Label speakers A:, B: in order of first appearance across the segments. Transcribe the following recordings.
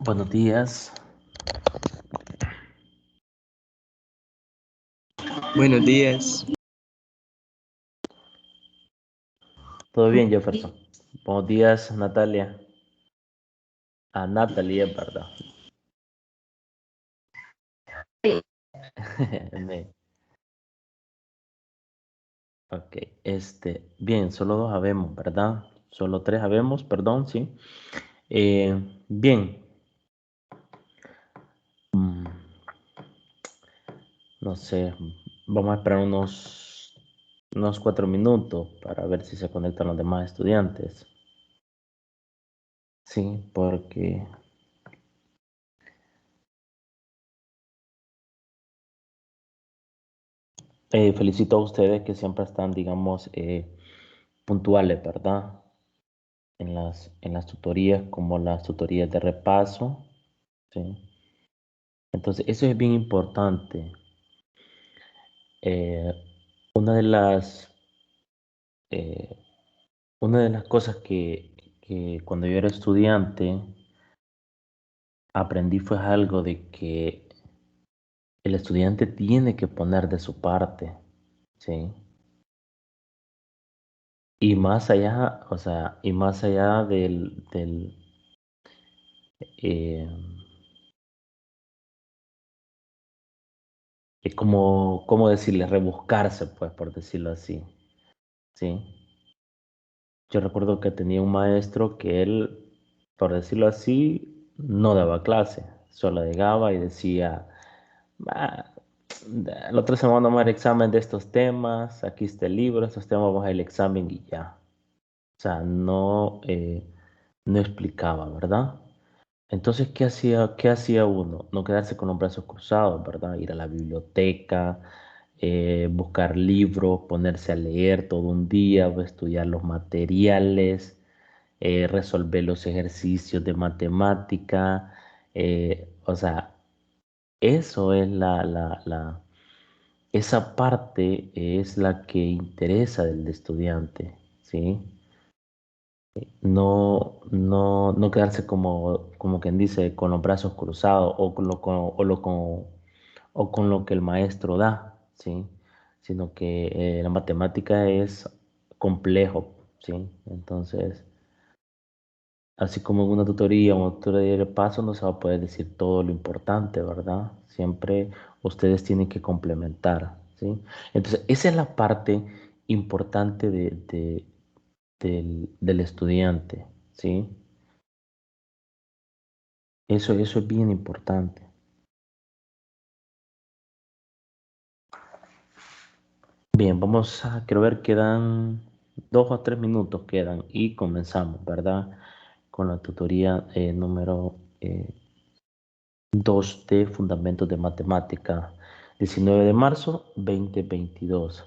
A: Buenos días.
B: Buenos días.
A: ¿Todo bien, Jefferson? Buenos días, Natalia. Natalie, perdón. Me- Ok, bien, solo dos habemos, ¿verdad? Solo tres habemos, perdón, sí. Bien, mm, no sé, vamos a esperar unos 4 minutos para ver si se conectan los demás estudiantes. Sí, porque felicito a ustedes que siempre están, digamos, puntuales, ¿verdad? En las tutorías, como las tutorías de repaso, ¿sí? Entonces, eso es bien importante. Eh, una de las, eh, una de las cosas que cuando yo era estudiante aprendí fue algo de que el estudiante tiene que poner de su parte, ¿sí? Y más allá, o sea, y más allá eh, ¿cómo decirle? Rebuscarse, pues, por decirlo así, ¿sí? Yo recuerdo que tenía un maestro que él, por decirlo así, no daba clase, solo llegaba y decía, "Ah, la otra semana vamos a dar examen de estos temas, aquí está el libro, estos temas vamos a ir al examen y ya". O sea, no explicaba, ¿verdad? Entonces, ¿qué hacía uno? No quedarse con los brazos cruzados, ¿verdad? Ir a la biblioteca, buscar libros, ponerse a leer todo un día, o estudiar los materiales, resolver los ejercicios de matemática. O sea, eso es esa parte es la que interesa del estudiante, ¿sí? No quedarse como quien dice, con los brazos cruzados o con lo que el maestro da, ¿sí? Sino que la matemática es complejo, ¿sí? Entonces, así como en una tutoría o una tutoría de paso no se va a poder decir todo lo importante, ¿verdad? Siempre ustedes tienen que complementar, ¿sí? Entonces, esa es la parte importante del estudiante, ¿sí? Eso es bien importante. Bien, quiero ver, quedan 2 o 3 minutos quedan y comenzamos, ¿verdad? Con la tutoría número 2 de Fundamentos de Matemática, 19 de marzo 2022.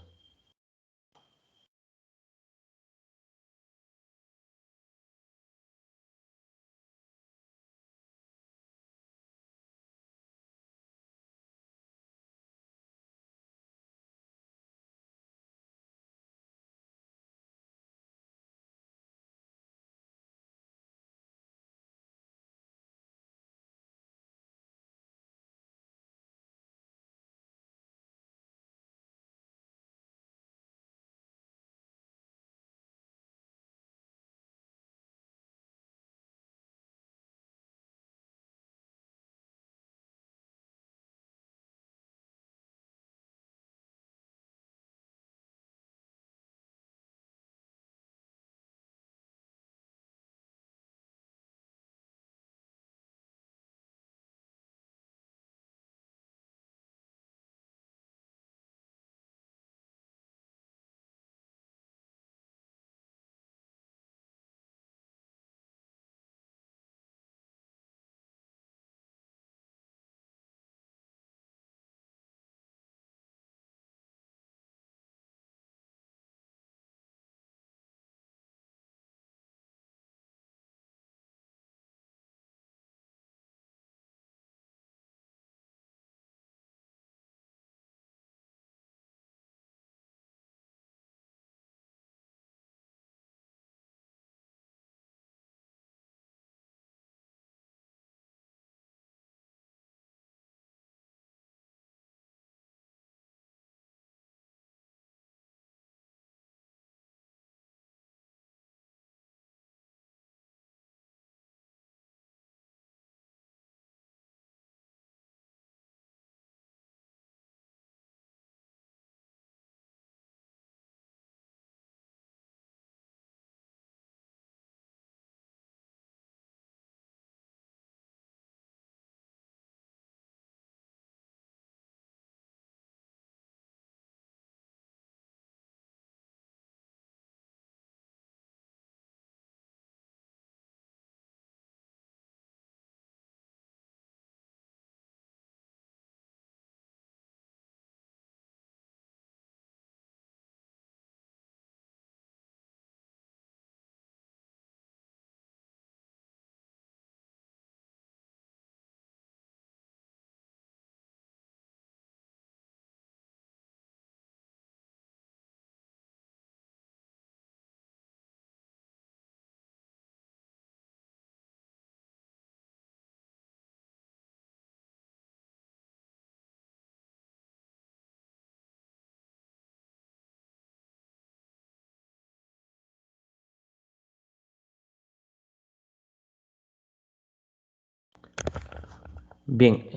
A: Bien,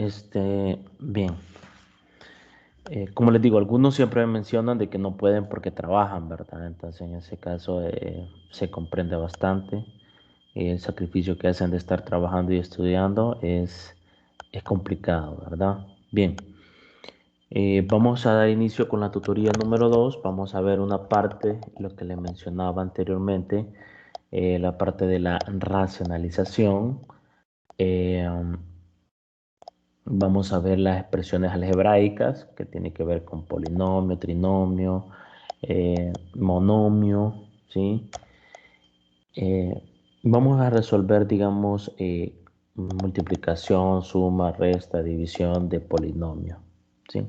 A: bien. Como les digo, algunos siempre me mencionan de que no pueden porque trabajan, ¿verdad? Entonces, en ese caso se comprende bastante. El sacrificio que hacen de estar trabajando y estudiando es complicado, ¿verdad? Bien, vamos a dar inicio con la tutoría número 2. Vamos a ver una parte, lo que les mencionaba anteriormente, la parte de la racionalización. Um, Vamos a ver las expresiones algebraicas, que tiene que ver con polinomio, trinomio, monomio, ¿sí? Eh, Vamos a resolver, digamos, multiplicación, suma, resta, división de polinomio, ¿sí?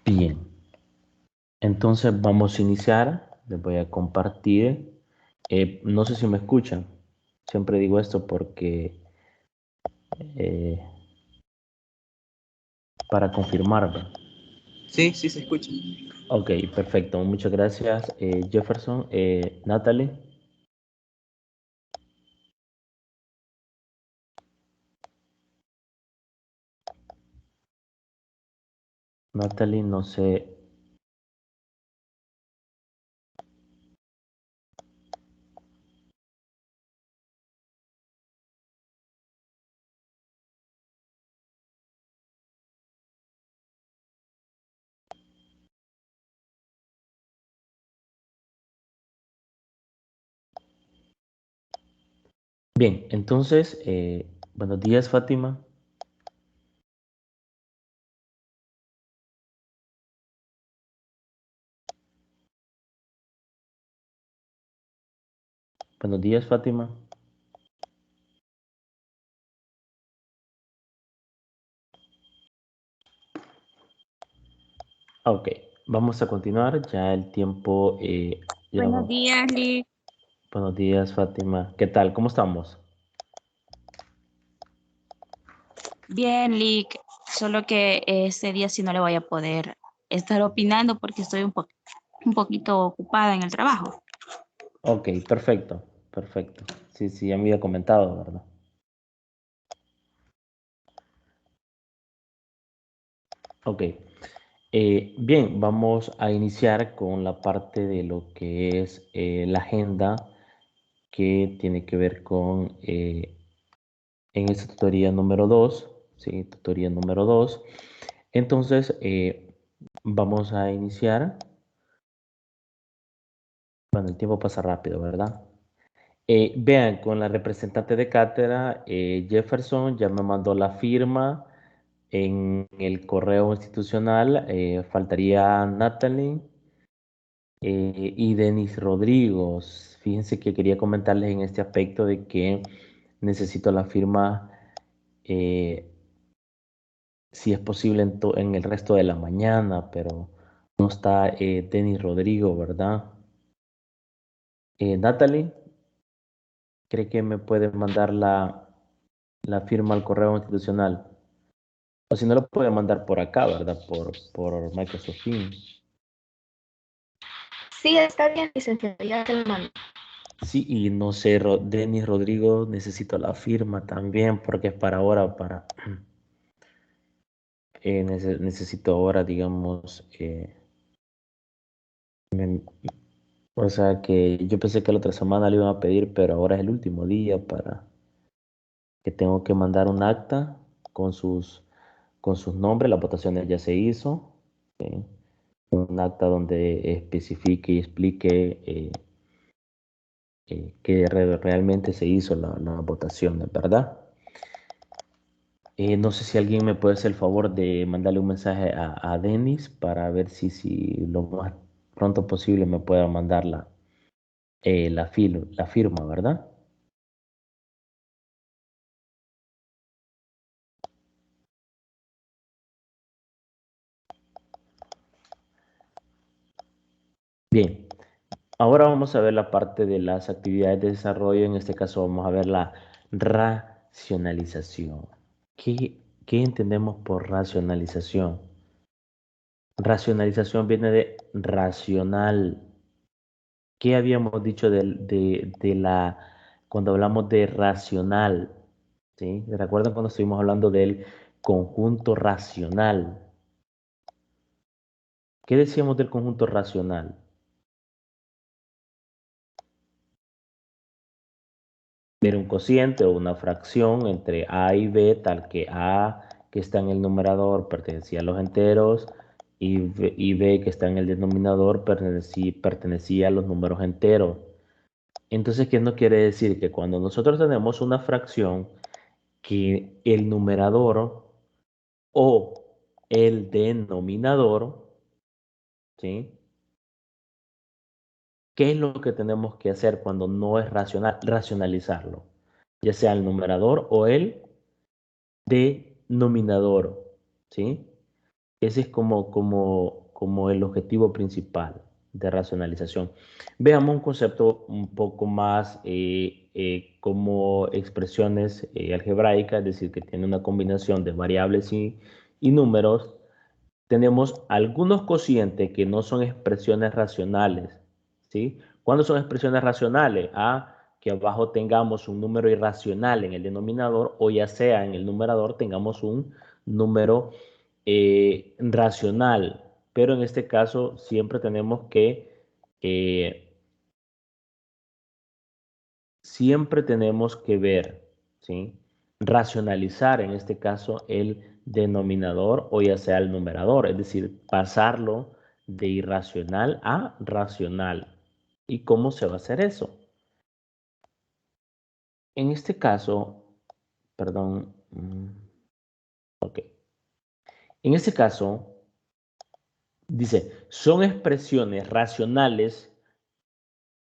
A: Bien, entonces vamos a iniciar. Les voy a compartir. No sé si me escuchan. Siempre digo esto porque eh, para confirmar, ¿verdad?
B: Sí, sí se escucha.
A: Ok, perfecto. Muchas gracias, Jefferson. Natalie. Natalie, no sé. Bien, entonces, buenos días, Fátima. Buenos días, Fátima. Ok, vamos a continuar. Ya el tiempo, ya
C: Buenos
A: va.
C: días, Lick.
A: Buenos días, Fátima. ¿Qué tal? ¿Cómo estamos?
C: Bien, Lick. Solo que este día sí no le voy a poder estar opinando porque estoy un poquito ocupada en el trabajo.
A: Ok, perfecto, perfecto. Sí, sí, ya me había comentado, ¿verdad? Ok. Bien, vamos a iniciar con la parte de lo que es la agenda que tiene que ver con, en esta tutoría número 2, ¿sí? Tutoría número 2. Entonces, vamos a iniciar. Bueno, el tiempo pasa rápido, ¿verdad? Vean, con la representante de cátedra, Jefferson, ya me mandó la firma en el correo institucional. Faltaría Natalie y Denis Rodrigo. Fíjense que quería comentarles en este aspecto de que necesito la firma, eh, si es posible, en el resto de la mañana, pero no está Denis Rodrigo, ¿verdad? Natalie, ¿cree que me puede mandar la firma al correo institucional? O si no, lo puede mandar por acá, ¿verdad? Por Microsoft Teams.
D: Sí, está bien, licenciado, ya te lo mando.
A: Sí, y no sé, Denis Rodrigo, necesito la firma también, porque es para ahora, necesito ahora, digamos, o sea que yo pensé que la otra semana le iban a pedir, pero ahora es el último día para que tengo que mandar un acta con con sus nombres. Las votaciones ya se hizo, ¿sí? Un acta donde especifique y explique que realmente se hizo la votación, ¿verdad? No sé si alguien me puede hacer el favor de mandarle un mensaje a Denis para ver si lo más pronto posible me pueda mandar la firma, ¿verdad? Bien, ahora vamos a ver la parte de las actividades de desarrollo. En este caso vamos a ver la racionalización. ¿Qué entendemos por racionalización? Racionalización viene de racional. ¿Qué habíamos dicho cuando hablamos de racional? ¿Sí? ¿Recuerdan cuando estuvimos hablando del conjunto racional? ¿Qué decíamos del conjunto racional? Era un cociente o una fracción entre A y B, tal que A que está en el numerador pertenecía a los enteros y B que está en el denominador pertenecía a los números enteros. Entonces, ¿qué no quiere decir? Que cuando nosotros tenemos una fracción, que el numerador o el denominador, ¿sí? ¿Qué es lo que tenemos que hacer cuando no es racional? Racionalizarlo, ya sea el numerador o el denominador, ¿sí? Ese es como el objetivo principal de racionalización. Veamos un concepto un poco más como expresiones algebraicas, es decir, que tiene una combinación de variables y números. Tenemos algunos cocientes que no son expresiones racionales, ¿sí? ¿Cuándo son expresiones racionales? Que abajo tengamos un número irracional en el denominador o ya sea en el numerador tengamos un número racional, pero en este caso siempre tenemos que ver, ¿sí? Racionalizar en este caso el denominador o ya sea el numerador, es decir, pasarlo de irracional a racional. ¿Y cómo se va a hacer eso? En este caso, perdón, ok. En este caso, dice, son expresiones racionales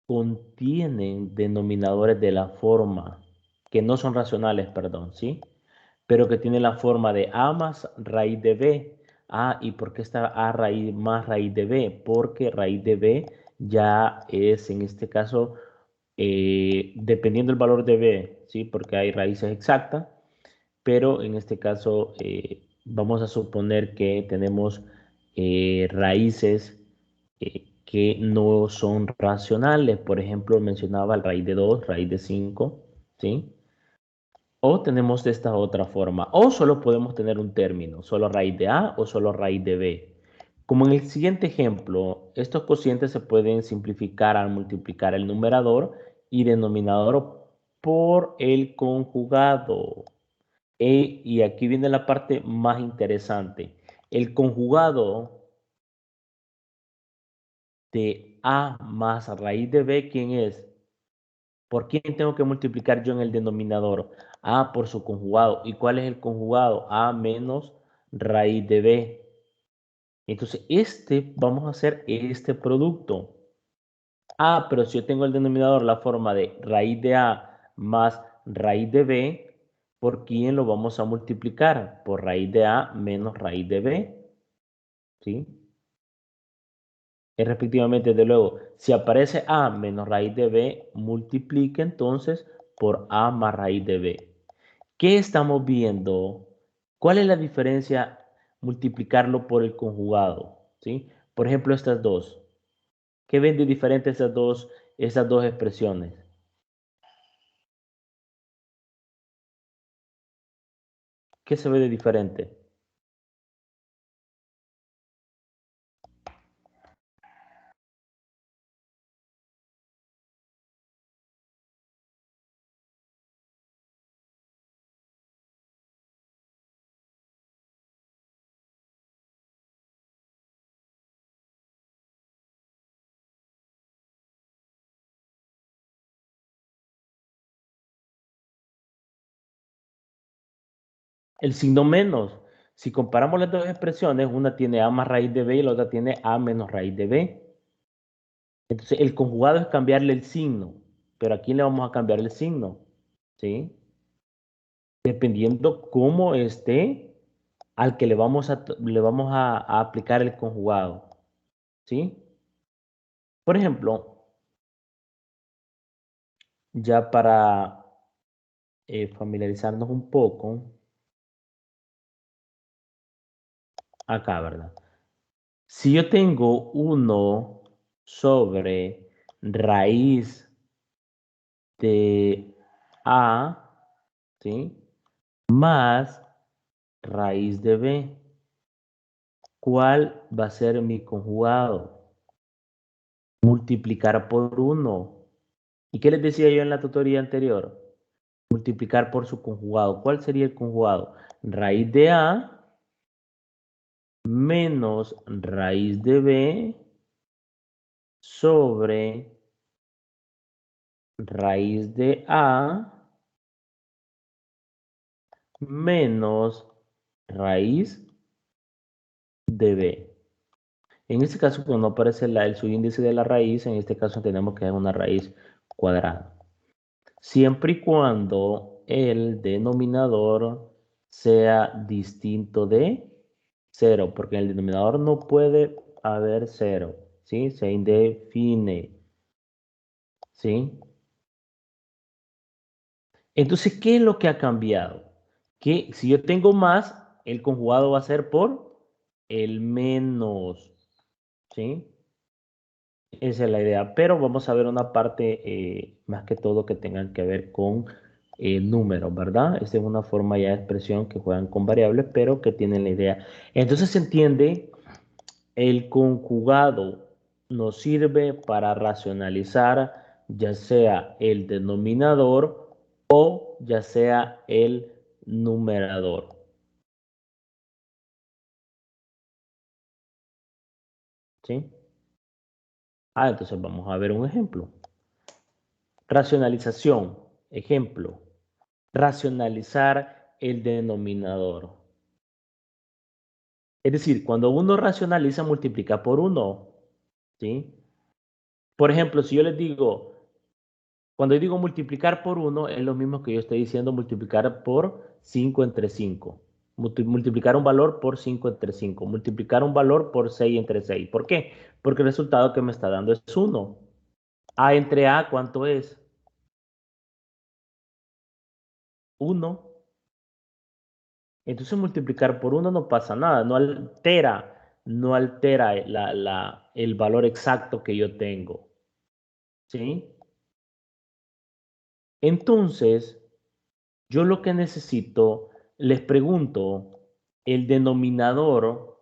A: contienen denominadores de la forma, que no son racionales, perdón, ¿sí? Pero que tienen la forma de A más raíz de B. ¿Y por qué está A raíz más raíz de B? Porque raíz de B ya es, en este caso, dependiendo del valor de B, ¿sí? Porque hay raíces exactas, pero en este caso vamos a suponer que tenemos raíces que no son racionales. Por ejemplo, mencionaba el raíz de 2, raíz de 5, ¿sí? O tenemos de esta otra forma, o solo podemos tener un término, solo raíz de A o solo raíz de B. Como en el siguiente ejemplo, estos cocientes se pueden simplificar al multiplicar el numerador y denominador por el conjugado. Y aquí viene la parte más interesante. El conjugado de A más raíz de B, ¿quién es? ¿Por quién tengo que multiplicar yo en el denominador? A por su conjugado. ¿Y cuál es el conjugado? A menos raíz de B. Entonces, vamos a hacer este producto. Pero si yo tengo el denominador la forma de raíz de A más raíz de B, ¿por quién lo vamos a multiplicar? Por raíz de A menos raíz de B. ¿Sí? Respectivamente, de luego, si aparece A menos raíz de B, multiplique entonces por A más raíz de B. ¿Qué estamos viendo? ¿Cuál es la diferencia multiplicarlo por el conjugado? ¿Sí? Por ejemplo, estas dos. ¿Qué ven de diferente esas dos expresiones? ¿Qué se ve de diferente? El signo menos. Si comparamos las dos expresiones, una tiene A más raíz de B y la otra tiene A menos raíz de B. Entonces, el conjugado es cambiarle el signo. Pero ¿a quién le vamos a cambiar el signo? ¿Sí? Dependiendo cómo esté al que le vamos a aplicar el conjugado. ¿Sí? Por ejemplo, ya para familiarizarnos un poco, acá, ¿verdad? Si yo tengo 1 sobre raíz de A, ¿sí? más raíz de b. ¿Cuál va a ser mi conjugado? Multiplicar por 1. ¿Y qué les decía yo en la tutoría anterior? Multiplicar por su conjugado. ¿Cuál sería el conjugado? Raíz de a menos raíz de b sobre raíz de a menos raíz de b. En este caso, cuando no aparece el subíndice de la raíz, en este caso tenemos que es una raíz cuadrada. Siempre y cuando el denominador sea distinto de 0, porque en el denominador no puede haber 0, ¿sí? Se indefine, ¿sí? Entonces, ¿qué es lo que ha cambiado? Que si yo tengo más, el conjugado va a ser por el menos, ¿sí? Esa es la idea, pero vamos a ver una parte más que todo que tengan que ver con números, ¿verdad? Esta es una forma ya de expresión que juegan con variables, pero que tienen la idea. Entonces se entiende, el conjugado nos sirve para racionalizar ya sea el denominador o ya sea el numerador. ¿Sí? Entonces vamos a ver un ejemplo. Racionalización. Ejemplo. Racionalizar el denominador. Es decir, cuando uno racionaliza, multiplica por 1. ¿Sí? Por ejemplo, si yo les digo, cuando yo digo multiplicar por 1, es lo mismo que yo estoy diciendo multiplicar por 5 entre 5. Multiplicar un valor por 5 entre 5. Multiplicar un valor por 6 entre 6. ¿Por qué? Porque el resultado que me está dando es 1. A entre A, ¿cuánto es? 1. Entonces multiplicar por 1 no pasa nada, no altera el valor exacto que yo tengo. ¿Sí? Entonces, yo lo que necesito, les pregunto, el denominador,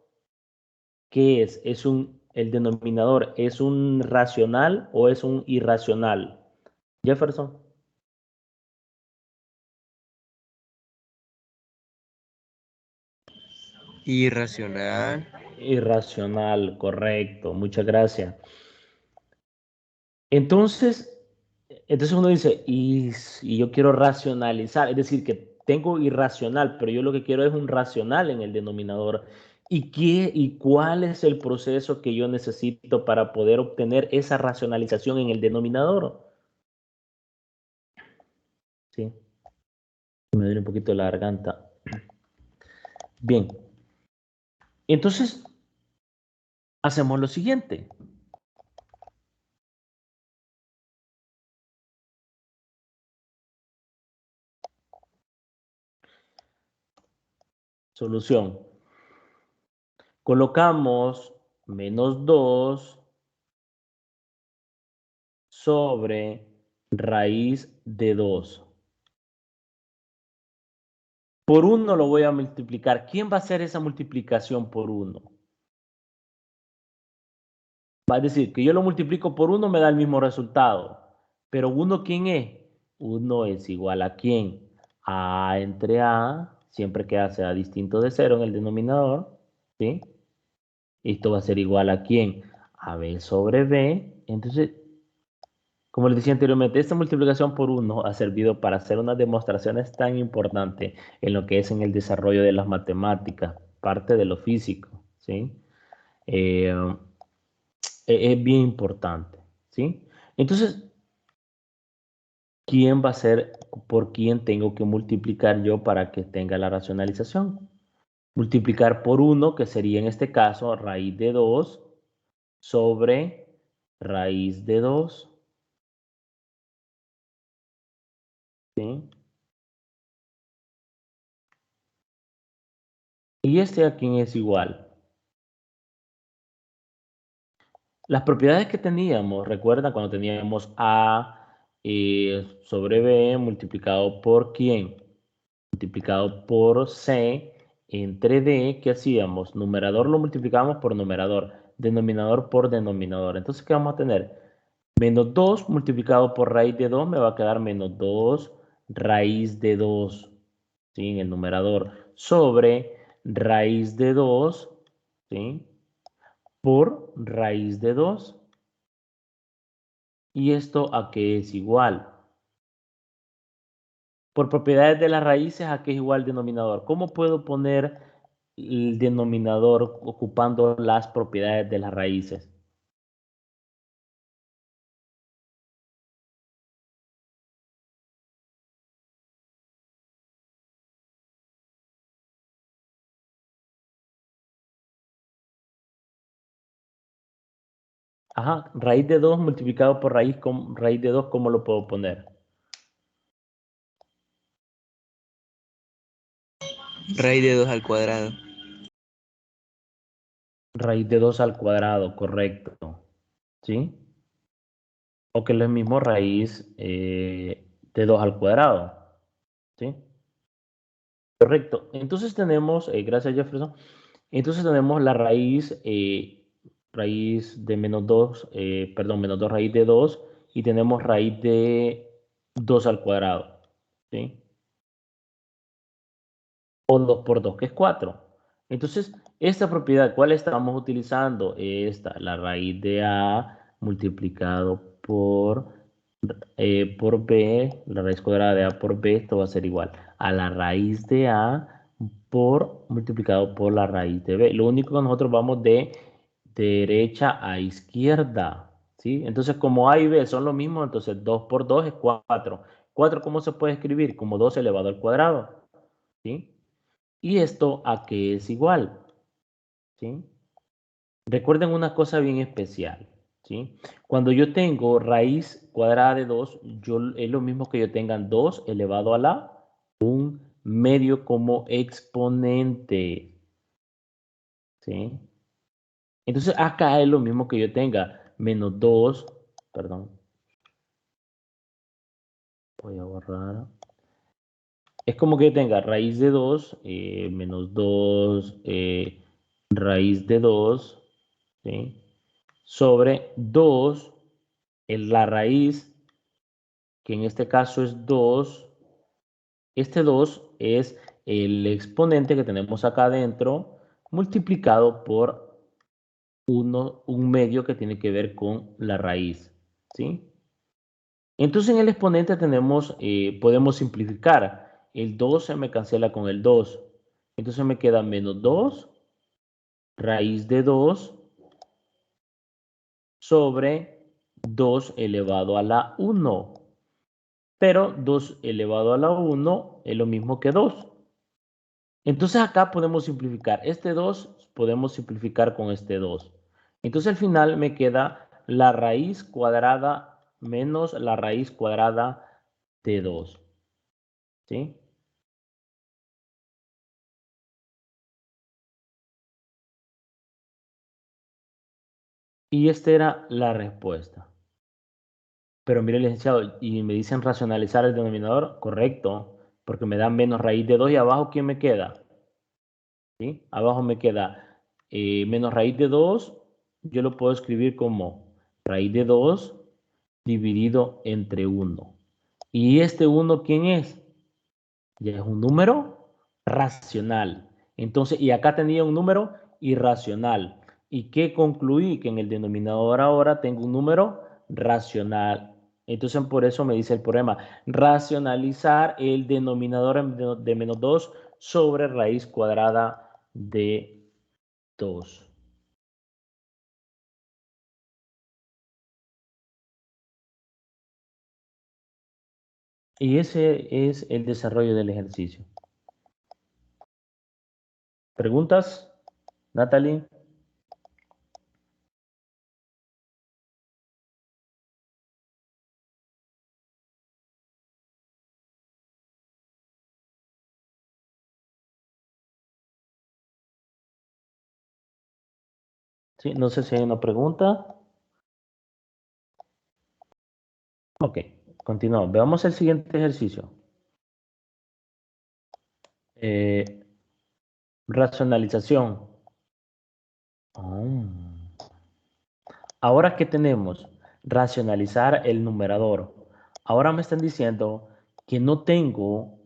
A: ¿qué es? ¿El denominador es un racional o es un irracional? Jefferson.
B: Irracional.
A: Irracional, correcto, muchas gracias. Entonces uno dice, y yo quiero racionalizar, es decir, que tengo irracional, pero yo lo que quiero es un racional en el denominador. ¿Y cuál es el proceso que yo necesito para poder obtener esa racionalización en el denominador? Sí, me duele un poquito la garganta. Bien, entonces hacemos lo siguiente. Solución. Colocamos menos 2 sobre raíz de 2. Por 1 lo voy a multiplicar. ¿Quién va a hacer esa multiplicación por 1? Va a decir que yo lo multiplico por 1 me da el mismo resultado. Pero 1, ¿quién es? 1 es igual a ¿quién? A entre A, siempre que A sea distinto de 0 en el denominador. ¿Sí? Esto va a ser igual a ¿quién? A B sobre B. Entonces, como les decía anteriormente, esta multiplicación por 1 ha servido para hacer unas demostraciones tan importantes en lo que es en el desarrollo de las matemáticas, parte de lo físico, ¿sí? Eh, es bien importante, ¿sí? Entonces, ¿quién va a ser, por quién tengo que multiplicar yo para que tenga la racionalización? Multiplicar por 1, que sería en este caso raíz de 2 sobre raíz de 2, ¿sí? ¿Y este a quién es igual? Las propiedades que teníamos, recuerda cuando teníamos A sobre B multiplicado por ¿quién? multiplicado por C entre D, ¿qué hacíamos? Numerador lo multiplicamos por numerador, denominador por denominador. Entonces, ¿qué vamos a tener? Menos 2 multiplicado por raíz de 2 me va a quedar menos 2 raíz de 2, ¿sí? En el numerador, sobre raíz de 2, ¿sí? Por raíz de 2. ¿Y esto a qué es igual? Por propiedades de las raíces, ¿a qué es igual el denominador? ¿Cómo puedo poner el denominador ocupando las propiedades de las raíces? Ajá, raíz de 2 multiplicado por raíz de 2, ¿cómo lo puedo poner?
B: Raíz de 2 al cuadrado.
A: Raíz de 2 al cuadrado, correcto. ¿Sí? O que es lo mismo raíz de 2 al cuadrado. ¿Sí? Correcto. Entonces tenemos, gracias Jefferson, entonces tenemos la raíz de menos 2, perdón, menos 2 raíz de 2 y tenemos raíz de 2 al cuadrado. ¿Sí? O 2 por 2, que es 4. Entonces, esta propiedad, ¿cuál estamos utilizando? Esta, la raíz de A multiplicado por B, la raíz cuadrada de A por B, esto va a ser igual a la raíz de A multiplicado por la raíz de B. Lo único que nosotros vamos de derecha a izquierda, ¿sí? Entonces, como A y B son lo mismo, entonces 2 por 2 es 4. 4, ¿cómo se puede escribir? Como 2 elevado al cuadrado, ¿sí? ¿Y esto a qué es igual? ¿Sí? Recuerden una cosa bien especial, ¿sí? Cuando yo tengo raíz cuadrada de 2, es lo mismo que yo tenga 2 elevado a la 1 medio como exponente, ¿sí? Entonces acá es lo mismo que yo tenga menos 2, perdón, voy a borrar. Es como que tenga raíz de 2, menos 2, raíz de 2, ¿sí? Sobre 2 en la raíz, que en este caso es 2. Este 2 es el exponente que tenemos acá adentro multiplicado por un medio que tiene que ver con la raíz, ¿sí? Entonces en el exponente podemos simplificar. El 2 se me cancela con el 2. Entonces me queda menos 2 raíz de 2 sobre 2 elevado a la 1. Pero 2 elevado a la 1 es lo mismo que 2. Entonces acá podemos simplificar. Este 2 podemos simplificar con este 2. Entonces al final me queda la raíz cuadrada menos la raíz cuadrada de 2. ¿Sí? Y esta era la respuesta. Pero mire, licenciado, y me dicen racionalizar el denominador, correcto, porque me da menos raíz de 2 y abajo, ¿quién me queda? ¿Sí? Abajo me queda menos raíz de 2, yo lo puedo escribir como raíz de 2 dividido entre 1. ¿Y este 1 quién es? Ya es un número racional. Entonces, y acá tenía un número irracional. ¿Y qué concluí? Que en el denominador ahora tengo un número racional. Entonces, por eso me dice el problema. Racionalizar el denominador de menos 2 sobre raíz cuadrada de 2. Y ese es el desarrollo del ejercicio. ¿Preguntas, Natalie? Sí, no sé si hay una pregunta. Ok, continuamos. Veamos el siguiente ejercicio. Racionalización. Ahora que tenemos racionalizar el numerador. Ahora me están diciendo que no tengo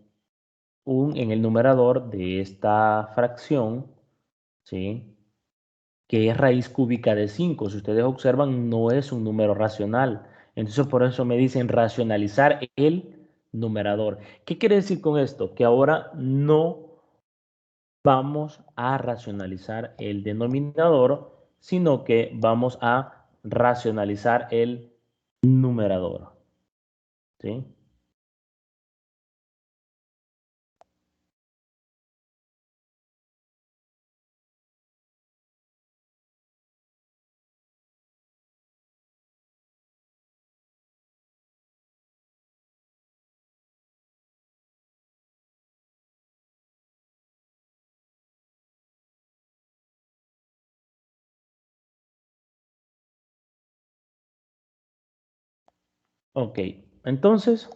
A: en el numerador de esta fracción, ¿sí? Que es raíz cúbica de 5. Si ustedes observan, no es un número racional. Entonces, por eso me dicen racionalizar el numerador. ¿Qué quiere decir con esto? Que ahora no vamos a racionalizar el denominador, sino que vamos a racionalizar el numerador. ¿Sí? Ok, entonces,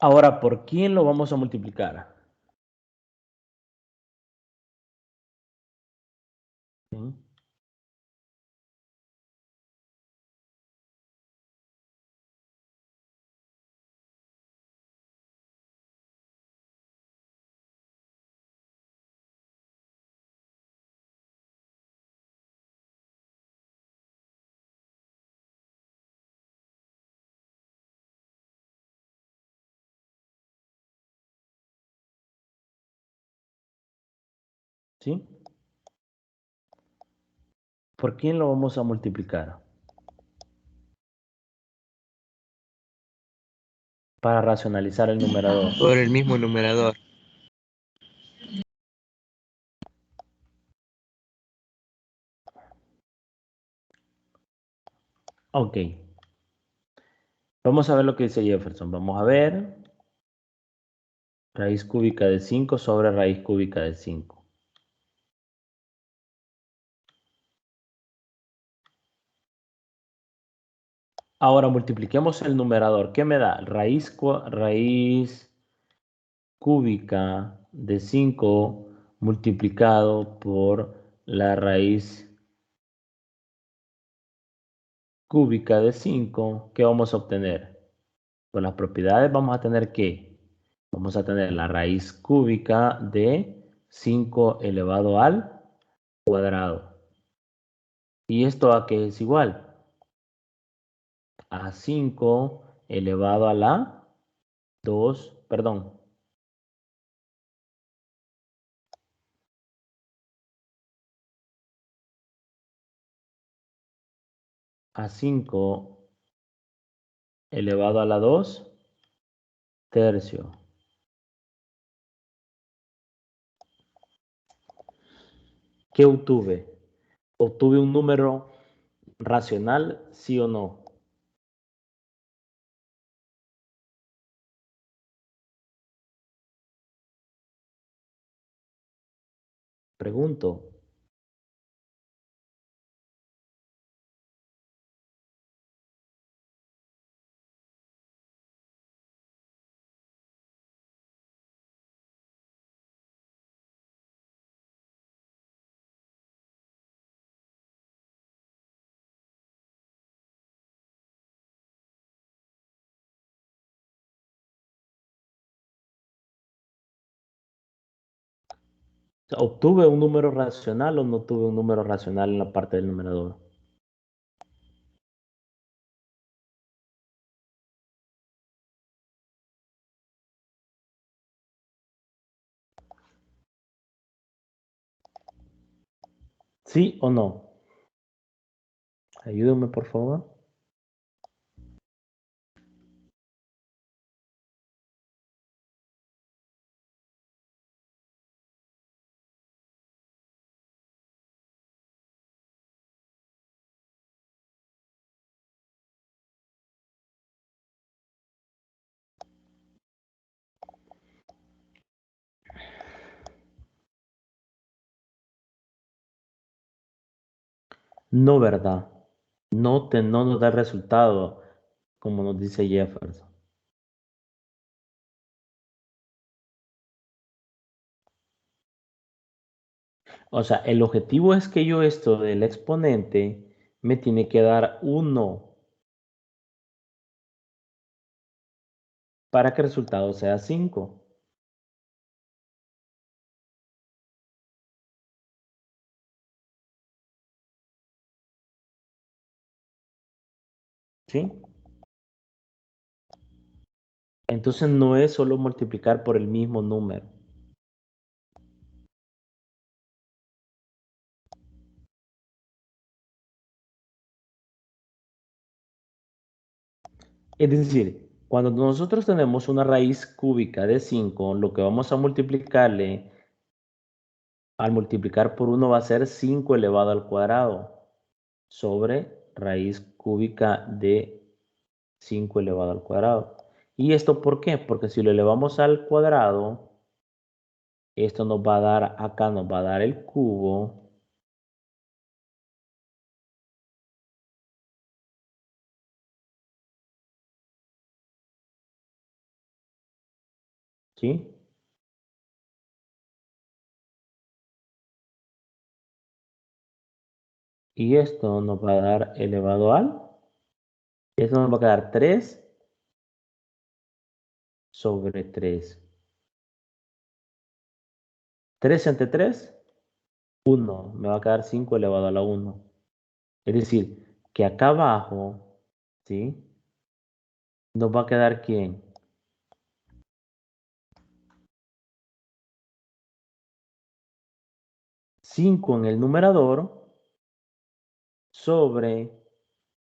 A: ahora, ¿por quién lo vamos a multiplicar? ¿Sí? ¿Sí? ¿Por quién lo vamos a multiplicar? Para racionalizar el numerador.
B: Por el mismo numerador.
A: Ok. Vamos a ver lo que dice Jefferson. Vamos a ver. Raíz cúbica de 5 sobre raíz cúbica de 5. Ahora multipliquemos el numerador. ¿Qué me da? Raíz cúbica de 5 multiplicado por la raíz cúbica de 5. ¿Qué vamos a obtener? Con las propiedades vamos a tener que, vamos a tener la raíz cúbica de 5 elevado al cuadrado. ¿Y esto a qué es igual? A 5 elevado a la 2, perdón, a 5 elevado a la 2 tercio. ¿Qué obtuve? ¿Obtuve un número racional, sí o no? Pregunto. ¿Obtuve un número racional o no tuve un número racional en la parte del numerador? ¿Sí o no? Ayúdame, por favor. No, ¿verdad? No nos da el resultado. como nos dice Jefferson. O sea, el objetivo es que yo esto del exponente me tiene que dar 1 para que el resultado sea 5. ¿Sí? Entonces no es solo multiplicar por el mismo número. Es decir, cuando nosotros tenemos una raíz cúbica de 5, lo que vamos a multiplicarle, al multiplicar por 1 va a ser 5 elevado al cuadrado sobre raíz cúbica de 5 elevado al cuadrado. ¿Y esto por qué? Porque si lo elevamos al cuadrado, esto nos va a dar, acá nos va a dar el cubo. ¿Sí? Y esto nos va a dar elevado al. Esto nos va a quedar 3 sobre 3. 3 entre 3, 1. Me va a quedar 5 elevado a la 1. Es decir, que acá abajo, ¿sí? Nos va a quedar ¿quién? 5 en el numerador sobre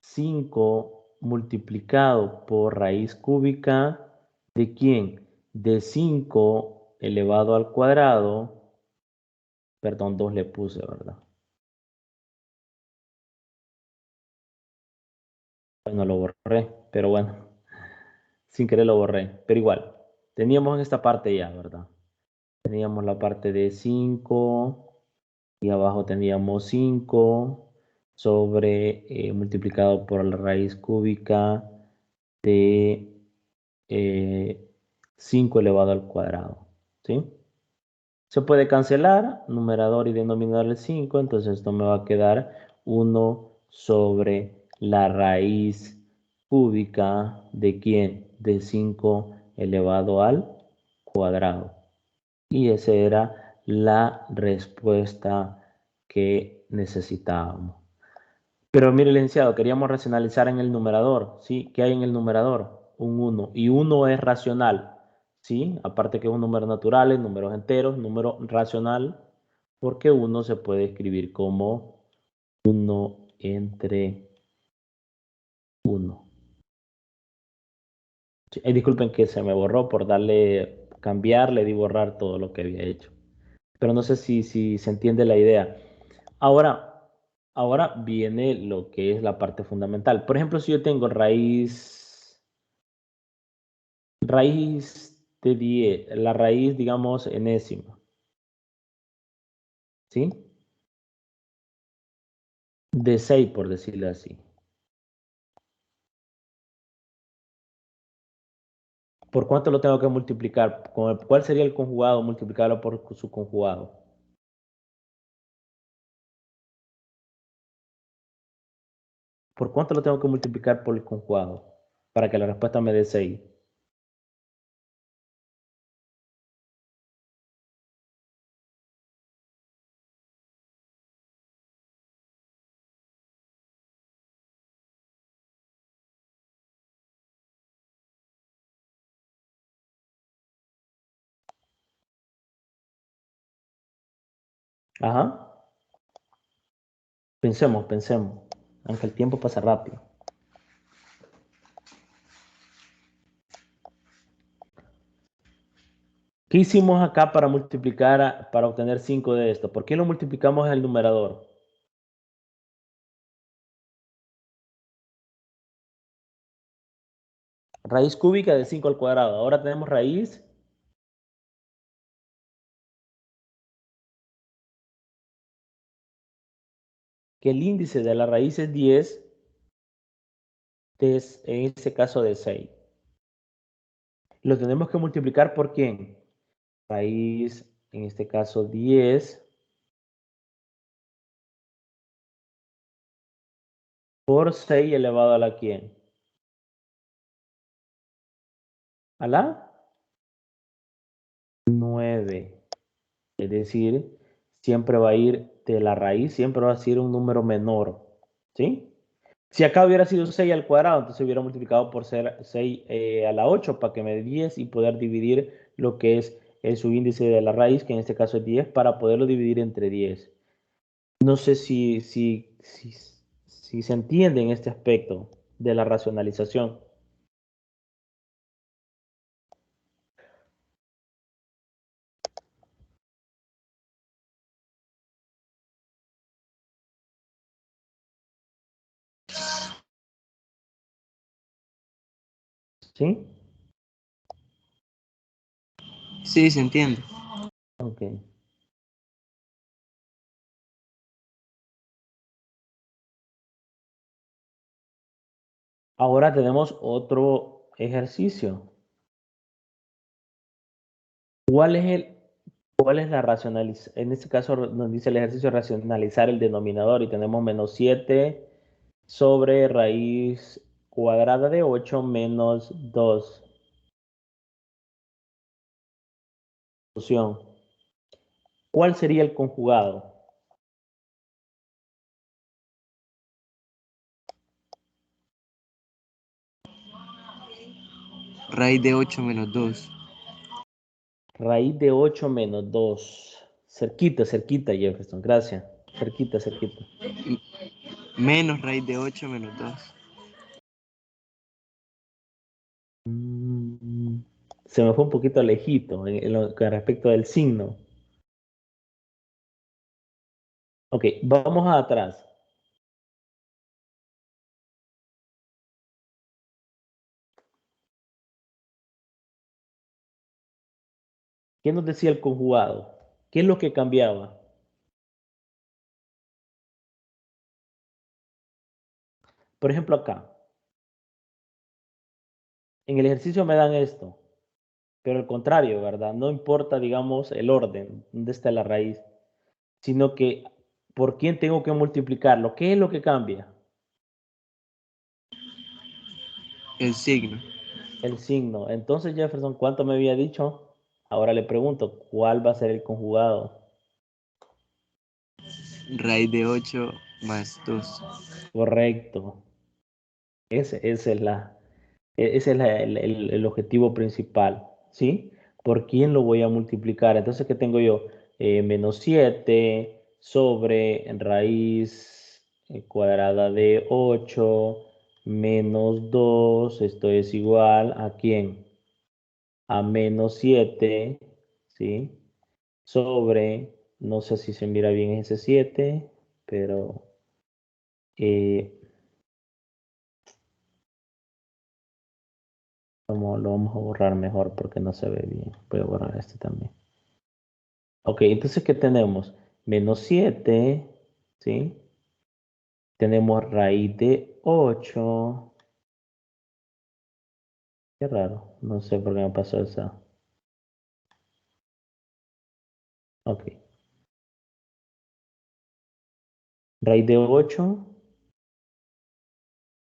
A: 5 multiplicado por raíz cúbica ¿de quién? De 5 elevado al cuadrado. Perdón, 2 le puse, ¿verdad? Bueno, lo borré, pero bueno, sin querer lo borré. Pero igual, teníamos en esta parte ya, ¿verdad? Teníamos la parte de 5 y abajo teníamos 5 sobre multiplicado por la raíz cúbica de 5 elevado al cuadrado, ¿sí? Se puede cancelar, numerador y denominador el 5, entonces esto me va a quedar 1 sobre la raíz cúbica de ¿quién? De 5 elevado al cuadrado. Y esa era la respuesta que necesitábamos. Pero mire, licenciado, queríamos racionalizar en el numerador, ¿sí? ¿Qué hay en el numerador? Un 1. Y 1 es racional, ¿sí? Aparte que es un número natural, números enteros, número racional, porque 1 se puede escribir como 1 entre 1. Sí, disculpen que se me borró por darle, cambiar, le di borrar todo lo que había hecho. Pero no sé si se entiende la idea. Ahora, ahora viene lo que es la parte fundamental. Por ejemplo, si yo tengo raíz de 10, la raíz, digamos, enésima, ¿sí? De 6, por decirlo así. ¿Por cuánto lo tengo que multiplicar? ¿Cuál sería el conjugado? Multiplicarlo por su conjugado. ¿Por cuánto lo tengo que multiplicar por el conjugado? Para que la respuesta me dé 6. Ajá. Pensemos, pensemos. Aunque el tiempo pasa rápido. ¿Qué hicimos acá para multiplicar, para obtener 5 de esto? ¿Por qué lo multiplicamos en el numerador? Raíz cúbica de 5 al cuadrado. Ahora tenemos raíz que el índice de la raíz es 10 en este caso de 6. Lo tenemos que multiplicar por ¿quién? Raíz, en este caso 10, por 6 elevado a la ¿quién? A la 9. Es decir, siempre va a ir de la raíz, siempre va a ser un número menor. ¿Sí? Si acá hubiera sido 6 al cuadrado, entonces hubiera multiplicado por 6 a la 8 para que me dé 10 y poder dividir lo que es el subíndice de la raíz, que en este caso es 10, para poderlo dividir entre 10. No sé si se entiende en este aspecto de la racionalización. ¿Sí?
B: Sí, se entiende.
A: Ok. Ahora tenemos otro ejercicio. ¿Cuál es la racionalización? En este caso nos dice el ejercicio racionalizar el denominador y tenemos menos 7 sobre raíz cuadrada de 8 menos 2. Solución. ¿Cuál sería el conjugado?
B: Raíz de 8 menos 2.
A: Raíz de 8 menos 2. Cerquita, cerquita, Jefferson. Gracias. Cerquita, cerquita.
B: Menos raíz de 8 menos 2.
A: Se me fue un poquito lejito con respecto del signo. Ok, vamos atrás. ¿Qué nos decía el conjugado? ¿Qué es lo que cambiaba? Por ejemplo, acá. En el ejercicio me dan esto, pero al contrario, ¿verdad? No importa, digamos, el orden, dónde está la raíz, sino que por quién tengo que multiplicarlo. ¿Qué es lo que cambia?
B: El signo.
A: El signo. Entonces, Jefferson, ¿cuánto me había dicho? Ahora le pregunto, ¿cuál va a ser el conjugado?
B: Raíz de 8 más 2.
A: Correcto. Ese es el objetivo principal, ¿sí? ¿Por quién lo voy a multiplicar? Entonces, ¿qué tengo yo? Menos 7 sobre raíz cuadrada de 8 menos 2. Esto es igual ¿a quién? A menos 7, ¿sí? Sobre, no sé si se mira bien ese 7, pero eh, lo vamos a borrar mejor porque no se ve bien. Voy a borrar este también. Ok, entonces, ¿qué tenemos? Menos 7, ¿sí? Tenemos raíz de 8. Qué raro, no sé por qué me pasó esa. Ok. Raíz de 8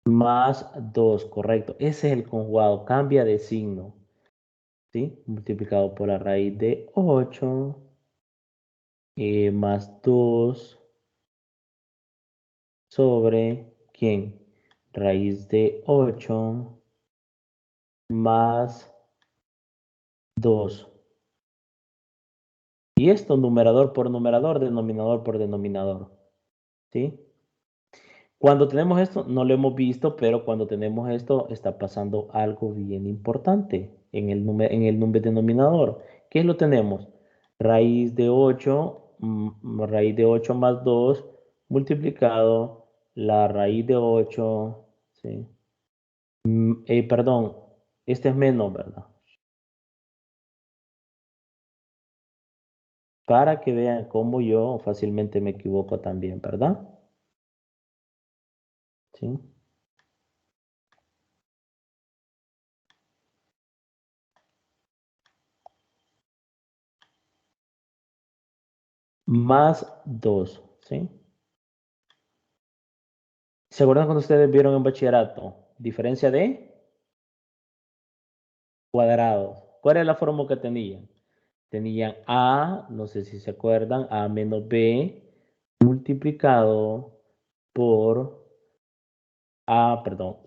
A: más 2, correcto. Ese es el conjugado, cambia de signo, ¿sí? Multiplicado por la raíz de 8 más 2 sobre, ¿quién? Raíz de 8 más 2. Y esto numerador por numerador, denominador por denominador, ¿sí? Cuando tenemos esto, no lo hemos visto, pero cuando tenemos esto, está pasando algo bien importante en el denominador. ¿Qué lo tenemos? Raíz de 8, raíz de 8 más 2, multiplicado la raíz de 8, ¿sí? Perdón, este es menos, ¿verdad? Para que vean cómo yo fácilmente me equivoco también, ¿verdad? ¿Sí? más 2, ¿sí? ¿Se acuerdan cuando ustedes vieron en bachillerato? Diferencia de cuadrados. ¿Cuál era la fórmula que tenían? Tenían A, no sé si se acuerdan, A menos B multiplicado por A, perdón,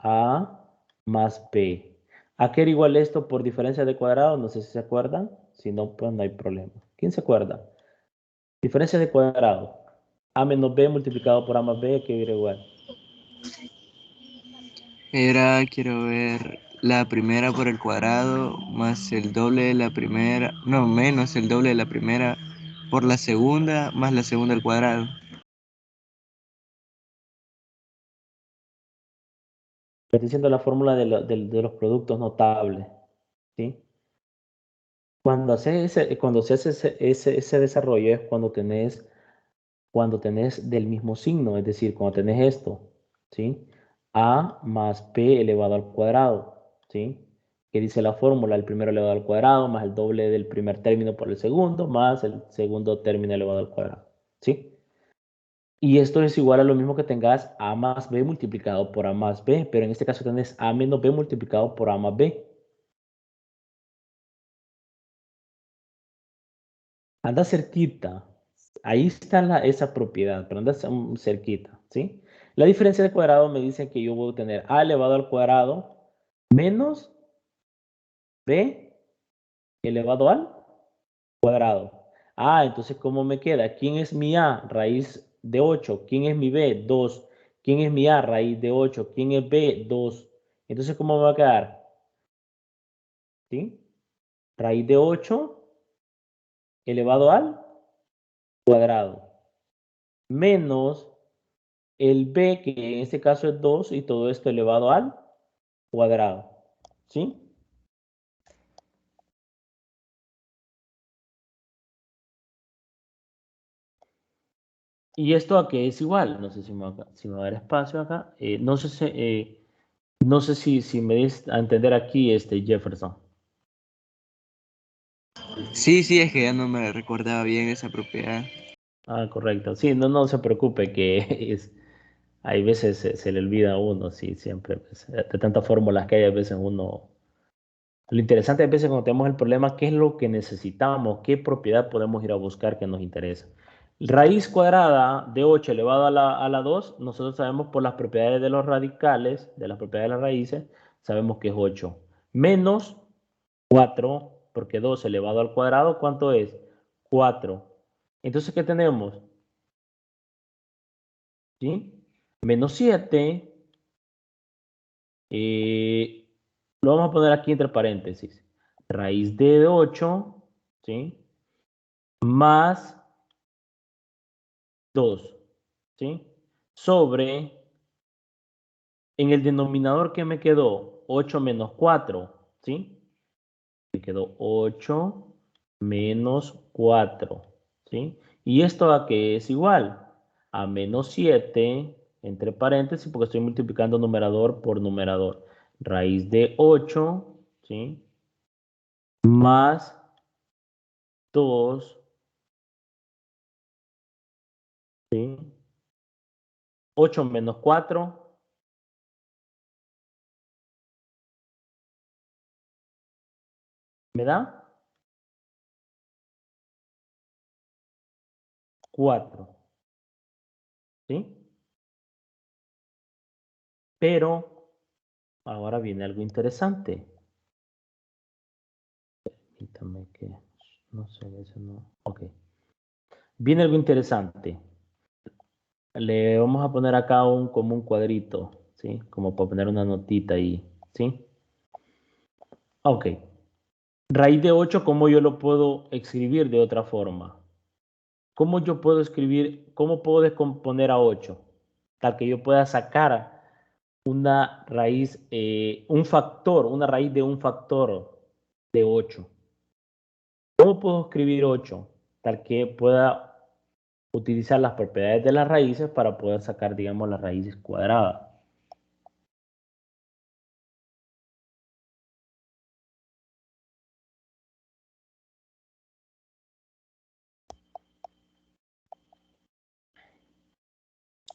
A: A más B. ¿A qué era igual esto por diferencia de cuadrados? No sé si se acuerdan. Si no, pues no hay problema. ¿Quién se acuerda? Diferencia de cuadrado. A menos B multiplicado por A más B, ¿qué era igual?
B: Quiero ver, la primera por el cuadrado más el doble de la primera, no, menos el doble de la primera por la segunda más la segunda al cuadrado.
A: Estoy diciendo la fórmula de los productos notables, ¿sí? Cuando se hace ese desarrollo es cuando tenés del mismo signo, es decir, cuando tenés esto, ¿sí? A más B elevado al cuadrado, ¿sí? ¿Qué dice la fórmula? El primero elevado al cuadrado más el doble del primer término por el segundo más el segundo término elevado al cuadrado, ¿sí? Y esto es igual a lo mismo que tengas A más B multiplicado por A más B, pero en este caso tenés A menos B multiplicado por A más B. Anda cerquita. Ahí está esa propiedad, pero anda cerquita, ¿sí? La diferencia de cuadrado me dice que yo voy a tener A elevado al cuadrado menos B elevado al cuadrado. Ah, entonces, ¿cómo me queda? ¿Quién es mi A? Raíz de 8. ¿Quién es mi B? 2. ¿Quién es mi A? Raíz de 8. ¿Quién es B? 2. Entonces, ¿cómo me va a quedar? ¿Sí? Raíz de 8 elevado al cuadrado menos el b, que en este caso es 2, y todo esto elevado al cuadrado. ¿Sí? ¿Y esto a qué es igual? No sé si me va a dar espacio acá. No sé si me des a entender aquí, Jefferson.
B: Sí, sí, es que ya no me recordaba bien esa propiedad.
A: Ah, correcto. Sí, no se preocupe que hay veces se le olvida a uno, sí, siempre. Pues, de tantas fórmulas que hay, a veces uno. Lo interesante a veces cuando tenemos el problema, ¿qué es lo que necesitamos? ¿Qué propiedad podemos ir a buscar que nos interesa? Raíz cuadrada de 8 elevado a la 2, nosotros sabemos por las propiedades de los radicales, de las propiedades de las raíces, sabemos que es 8. Menos 4, porque 2 elevado al cuadrado, ¿cuánto es? 4. Entonces, ¿qué tenemos? ¿Sí? Menos 7, lo vamos a poner aquí entre paréntesis. Raíz de 8, ¿sí? Más 2, ¿sí? Sobre, en el denominador que me quedó, 8 menos 4, ¿sí? Me quedó 8 menos 4, ¿sí? ¿Y esto a qué es igual? A menos 7, entre paréntesis, porque estoy multiplicando numerador por numerador. Raíz de 8, ¿sí? Más 2, ¿sí? 8 menos 4, ¿me da? 4, ¿sí? Pero ahora viene algo interesante. Permítame que, no sé, eso no. Ok. Viene algo interesante. Le vamos a poner acá como un cuadrito, ¿sí? Como para poner una notita ahí, ¿sí? Ok. Raíz de 8, ¿cómo yo lo puedo escribir de otra forma? ¿Cómo yo puedo escribir, cómo puedo descomponer a 8? Tal que yo pueda sacar una raíz, un factor, una raíz de un factor de 8. ¿Cómo puedo escribir 8? Tal que pueda utilizar las propiedades de las raíces para poder sacar, digamos, las raíces cuadradas.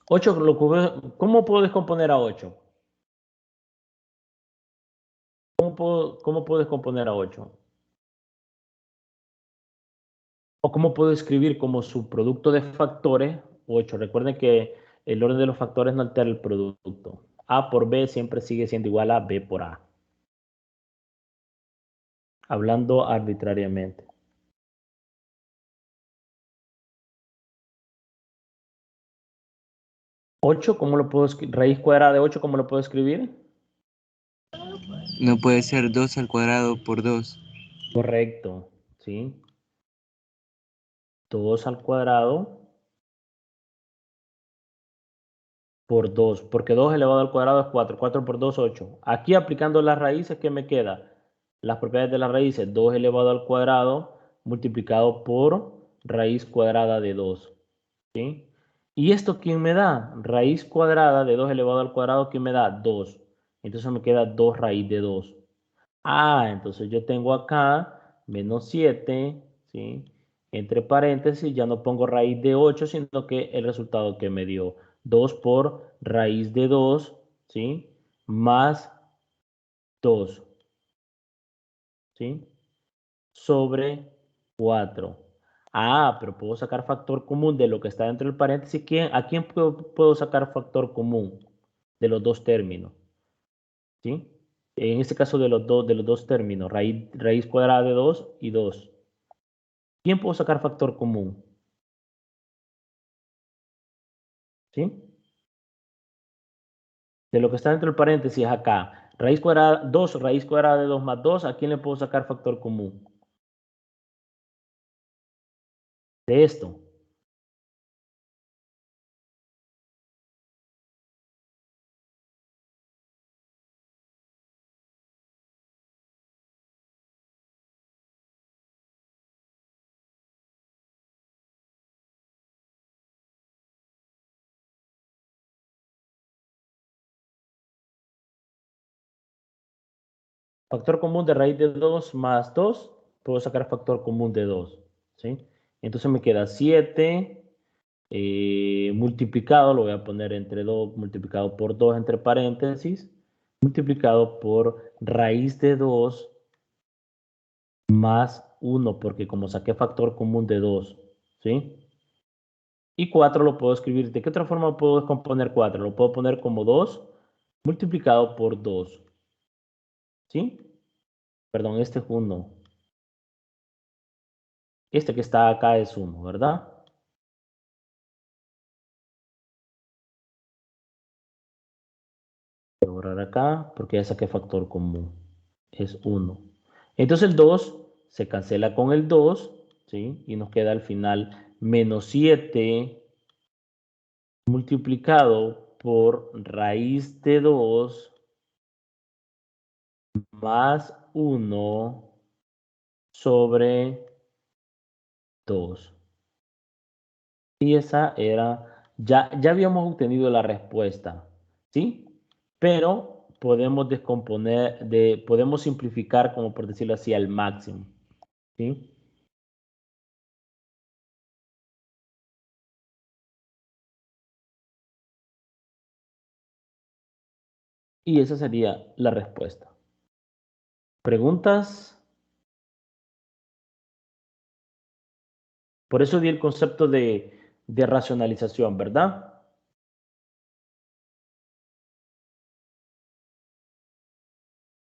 A: 8, ¿cómo puedo descomponer a 8? ¿Cómo puedo descomponer a 8? ¿O cómo puedo escribir como subproducto de factores 8? Recuerden que el orden de los factores no altera el producto. A por B siempre sigue siendo igual a B por A. Hablando arbitrariamente. 8, ¿cómo lo puedo escribir? Raíz cuadrada de 8, ¿cómo lo puedo escribir?
B: No puede ser 2 al cuadrado por 2.
A: Correcto, ¿sí? 2 al cuadrado por 2, porque 2 elevado al cuadrado es 4. 4 por 2, 8. Aquí aplicando las raíces, ¿qué me queda? Las propiedades de las raíces, 2 elevado al cuadrado multiplicado por raíz cuadrada de 2, ¿sí? ¿Y esto quién me da? Raíz cuadrada de 2 elevado al cuadrado, ¿quién me da? 2. Entonces me queda 2 raíz de 2. Ah, entonces yo tengo acá menos 7, ¿sí? Entre paréntesis, ya no pongo raíz de 8, sino que el resultado que me dio 2 por raíz de 2, ¿sí? Más 2, ¿sí? Sobre 4. Ah, pero puedo sacar factor común de lo que está dentro del paréntesis. ¿A quién puedo sacar factor común de los dos términos? ¿Sí? En este caso de los dos términos, raíz cuadrada de 2 y 2. ¿Quién puedo sacar factor común? ¿Sí? De lo que está dentro del paréntesis acá. Raíz cuadrada, 2, raíz cuadrada de 2 más 2, ¿a quién le puedo sacar factor común? De esto. Factor común de raíz de 2 más 2, puedo sacar factor común de 2. ¿Sí? Entonces me queda 7 multiplicado, lo voy a poner entre 2, multiplicado por 2 entre paréntesis, multiplicado por raíz de 2 más 1, porque como saqué factor común de 2, ¿sí? Y 4 lo puedo escribir. ¿De qué otra forma puedo descomponer 4? Lo puedo poner como 2 multiplicado por 2, ¿sí? Perdón, este es 1. Este que está acá es 1, ¿verdad? Voy a borrar acá porque ya saqué factor común. Es 1. Entonces el 2 se cancela con el 2, ¿sí? Y nos queda al final menos 7 multiplicado por raíz de 2 más 1 sobre 2. Y esa era, ya habíamos obtenido la respuesta, ¿sí? Pero podemos descomponer, podemos simplificar, como por decirlo así, al máximo, ¿sí? Y esa sería la respuesta. ¿Preguntas? Por eso di el concepto de racionalización, ¿verdad?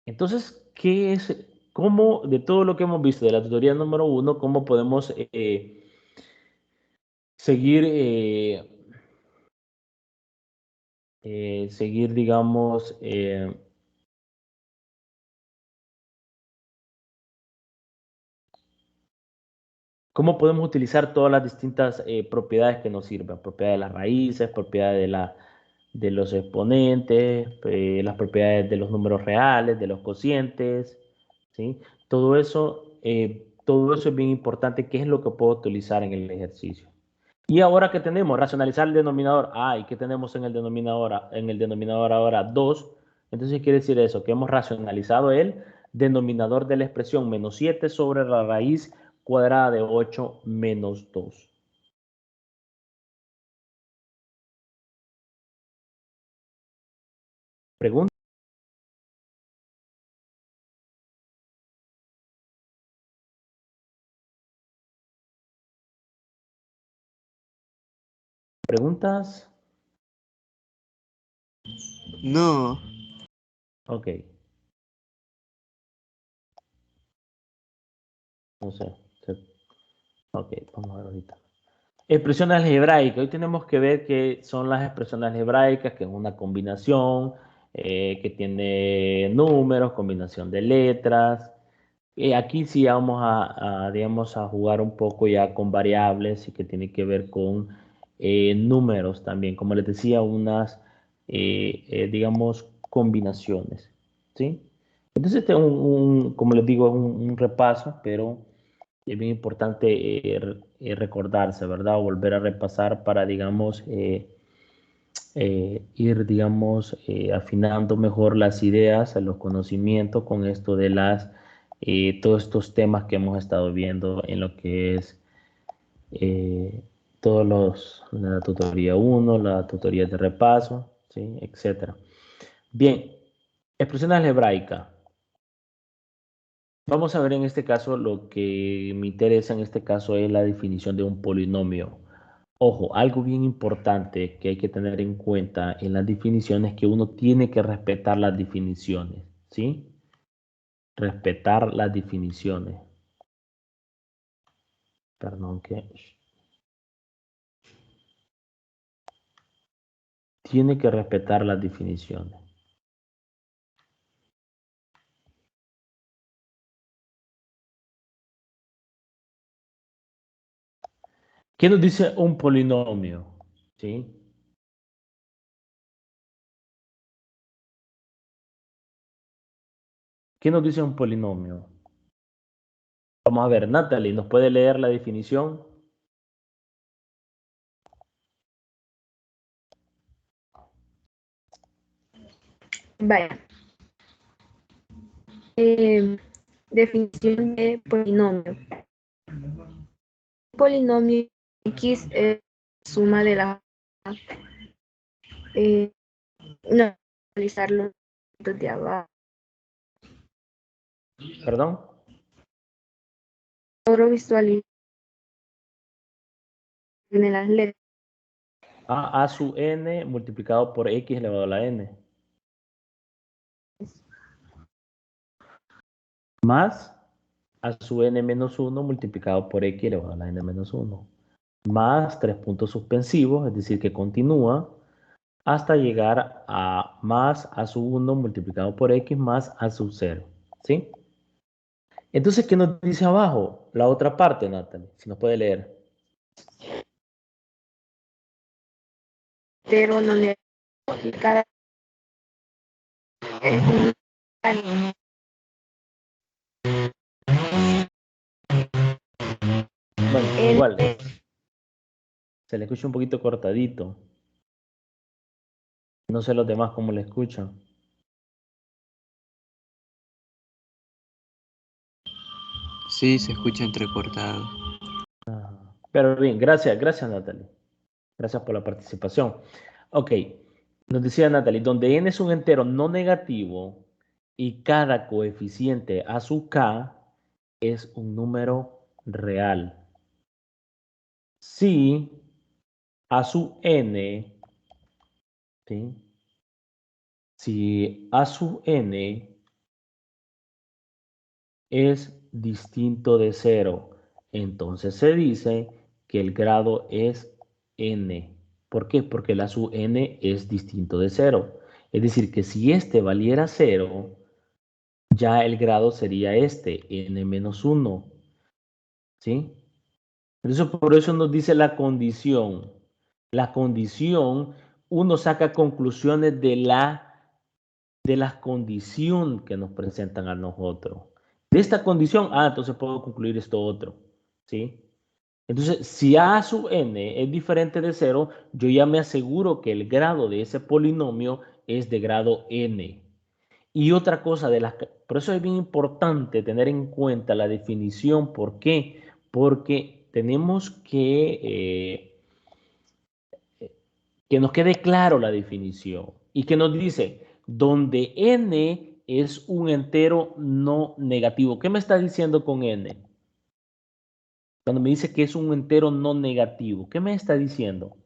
A: Entonces, ¿qué es, cómo, de todo lo que hemos visto de la tutoría número 1, cómo podemos seguir, digamos, cómo podemos utilizar todas las distintas propiedades que nos sirven? Propiedades de las raíces, propiedades de los exponentes, las propiedades de los números reales, de los cocientes, ¿sí? Todo eso es bien importante, qué es lo que puedo utilizar en el ejercicio. Y ahora que tenemos, racionalizar el denominador. ¿Y qué tenemos en el denominador? En el denominador ahora 2. Entonces quiere decir eso, que hemos racionalizado el denominador de la expresión menos 7 sobre la raíz cuadrada de 8 menos 2. Pregunta. ¿Preguntas?
B: No.
A: Ok. No sé. Ok, vamos a ver ahorita. Expresiones algebraicas. Hoy tenemos que ver qué son las expresiones algebraicas, que es una combinación que tiene números, combinación de letras. Aquí sí vamos digamos, a jugar un poco ya con variables y que tiene que ver con números también. Como les decía, unas, digamos, combinaciones. ¿Sí? Entonces, este es como les digo, es un repaso, pero es bien importante recordarse, ¿verdad? O volver a repasar para, digamos, ir, digamos, afinando mejor las ideas, los conocimientos con esto de todos estos temas que hemos estado viendo en lo que es eh, la tutoría 1, la tutoría de repaso, ¿sí? Etcétera. Bien, expresiones algebraicas. Vamos a ver en este caso, lo que me interesa en este caso es la definición de un polinomio. Ojo, algo bien importante que hay que tener en cuenta en las definiciones es que uno tiene que respetar las definiciones, ¿sí? Respetar las definiciones. Perdón, que tiene que respetar las definiciones. ¿Qué nos dice un polinomio? ¿Sí? ¿Qué nos dice un polinomio? Vamos a ver, Natalie, ¿nos puede leer la definición?
D: Vaya. Definición de polinomio. Polinomio X es suma de la no analizarlo de abajo.
A: ¿Perdón?
D: Logro visualizar en las letras.
A: A sub n multiplicado por x elevado a la n. Más a sub n menos 1 multiplicado por x elevado a la n menos 1. Más 3 puntos suspensivos, es decir, que continúa hasta llegar a más a sub 1 multiplicado por x más a sub 0. ¿Sí? Entonces, ¿qué nos dice abajo? La otra parte, Natalie, si nos puede leer.
D: Pero no le cada
A: Bueno, igual, se le escucha un poquito cortadito. No sé los demás cómo le escuchan.
B: Sí, se escucha entrecortado.
A: Pero bien, gracias Natalie. Gracias por la participación. Ok, nos decía Natalie, donde n es un entero no negativo y cada coeficiente a su k es un número real. Si a su n, ¿sí? Si a su n es distinto de 0, entonces se dice que el grado es n. ¿Por qué? Porque la sub n es distinto de 0. Es decir, que si este valiera 0, ya el grado sería este, n menos 1. ¿Sí? Entonces, por eso nos dice la condición. La condición, uno saca conclusiones de la condición que nos presentan a nosotros. De esta condición, entonces puedo concluir esto otro, ¿sí? Entonces, si a sub n es diferente de 0, yo ya me aseguro que el grado de ese polinomio es de grado n. Y otra cosa, por eso es bien importante tener en cuenta la definición. ¿Por qué? Porque tenemos que nos quede claro la definición y que nos dice, donde n es un entero no negativo. ¿Qué me está diciendo con n? Cuando me dice que es un entero no negativo, ¿qué me está diciendo?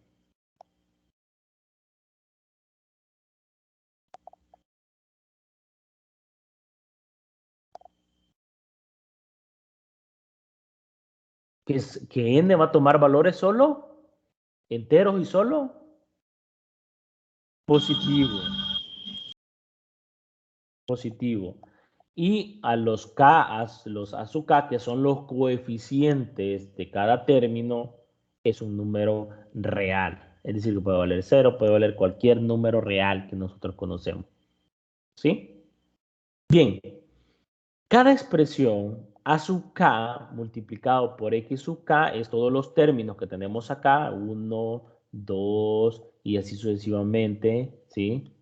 A: Que n va a tomar valores solo enteros y solo positivo. Positivo. Y a los k, a su k, que son los coeficientes de cada término, es un número real. Es decir, que puede valer 0, puede valer cualquier número real que nosotros conocemos. ¿Sí? Bien. Cada expresión a sub k multiplicado por x sub k es todos los términos que tenemos acá, 1, 2 y así sucesivamente, ¿sí?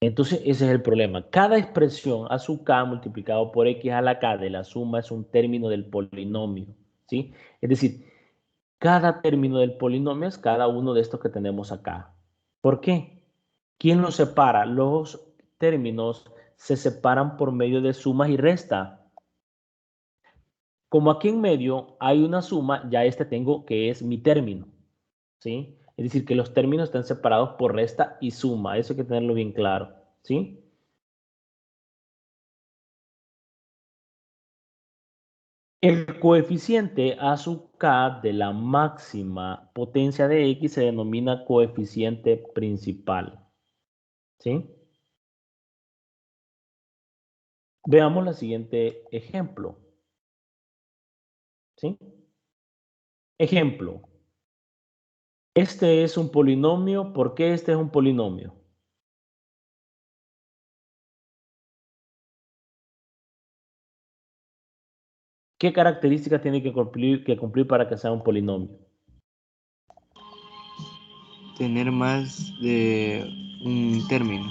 A: Entonces ese es el problema. Cada expresión a sub k multiplicado por x a la k de la suma es un término del polinomio, ¿sí? Es decir, cada término del polinomio es cada uno de estos que tenemos acá. ¿Por qué? ¿Quién los separa? Los términos se separan por medio de sumas y restas. Como aquí en medio hay una suma, ya este tengo que es mi término, ¿sí? Es decir, que los términos están separados por resta y suma. Eso hay que tenerlo bien claro, ¿sí? El coeficiente a sub k de la máxima potencia de x se denomina coeficiente principal, ¿sí? Veamos el siguiente ejemplo, ¿sí? Ejemplo. Este es un polinomio. ¿Por qué este es un polinomio? ¿Qué características tiene que cumplir para que sea un polinomio?
B: Tener más de un término.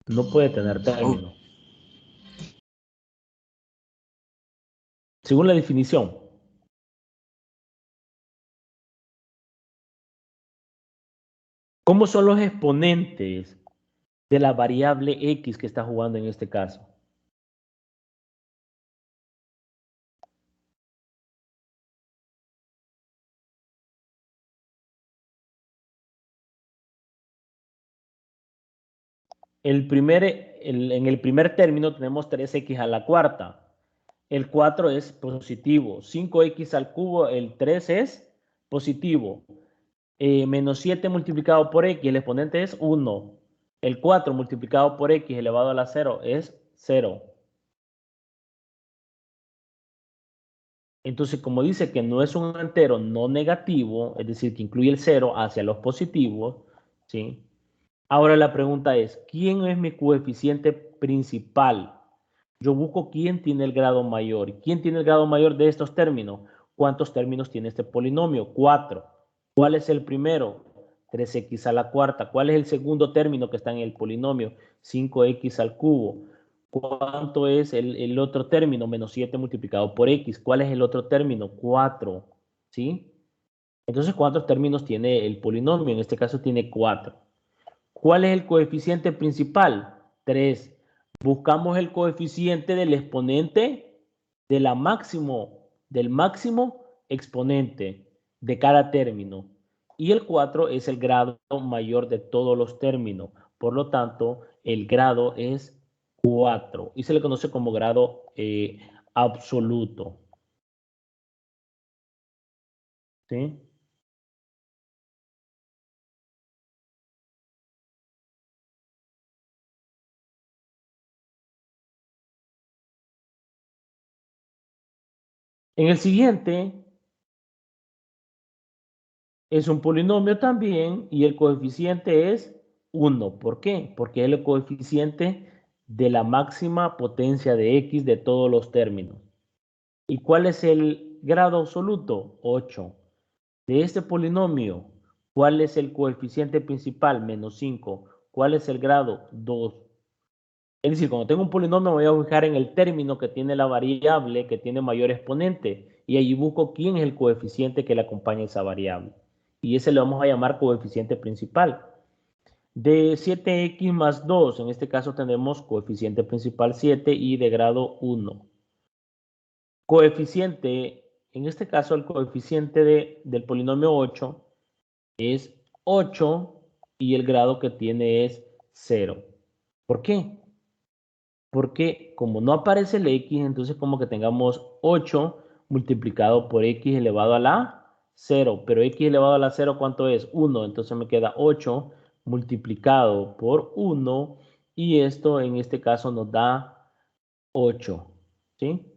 A: No puede tener término. Según la definición. ¿Cómo son los exponentes de la variable x que está jugando en este caso? En el primer término tenemos 3x a la cuarta. El 4 es positivo. 5x al cubo, el 3 es positivo. Menos 7 multiplicado por x, el exponente es 1. El 4 multiplicado por x elevado a la 0 es 0. Entonces, como dice que no es un entero no negativo, es decir, que incluye el 0 hacia los positivos, ¿sí? Ahora la pregunta es, ¿quién es mi coeficiente principal? Yo busco quién tiene el grado mayor. ¿Quién tiene el grado mayor de estos términos? ¿Cuántos términos tiene este polinomio? 4. ¿Cuál es el primero? 3x a la cuarta. ¿Cuál es el segundo término que está en el polinomio? 5x al cubo. ¿Cuánto es el otro término? Menos 7 multiplicado por x. ¿Cuál es el otro término? 4. ¿Sí? Entonces, ¿cuántos términos tiene el polinomio? En este caso tiene 4. ¿Cuál es el coeficiente principal? 3. Buscamos el coeficiente del exponente del máximo exponente de cada término. Y el 4 es el grado mayor de todos los términos. Por lo tanto, el grado es 4 y se le conoce como grado absoluto. ¿Sí? En el siguiente es un polinomio también y el coeficiente es 1. ¿Por qué? Porque es el coeficiente de la máxima potencia de x de todos los términos. ¿Y cuál es el grado absoluto? 8. De este polinomio, ¿cuál es el coeficiente principal? Menos 5. ¿Cuál es el grado? 2. Es decir, cuando tengo un polinomio me voy a fijar en el término que tiene la variable que tiene mayor exponente y allí busco quién es el coeficiente que le acompaña a esa variable. y ese le vamos a llamar coeficiente principal. De 7x más 2, en este caso tenemos coeficiente principal 7 y de grado 1. Coeficiente, en este caso el coeficiente del polinomio 8 es 8 y el grado que tiene es 0. ¿Por qué? Porque como no aparece el x, entonces como que tengamos 8 multiplicado por x elevado a la 0. Pero x elevado a la 0, ¿cuánto es? 1. Entonces me queda 8 multiplicado por 1 y esto en este caso nos da 8. ¿Sí?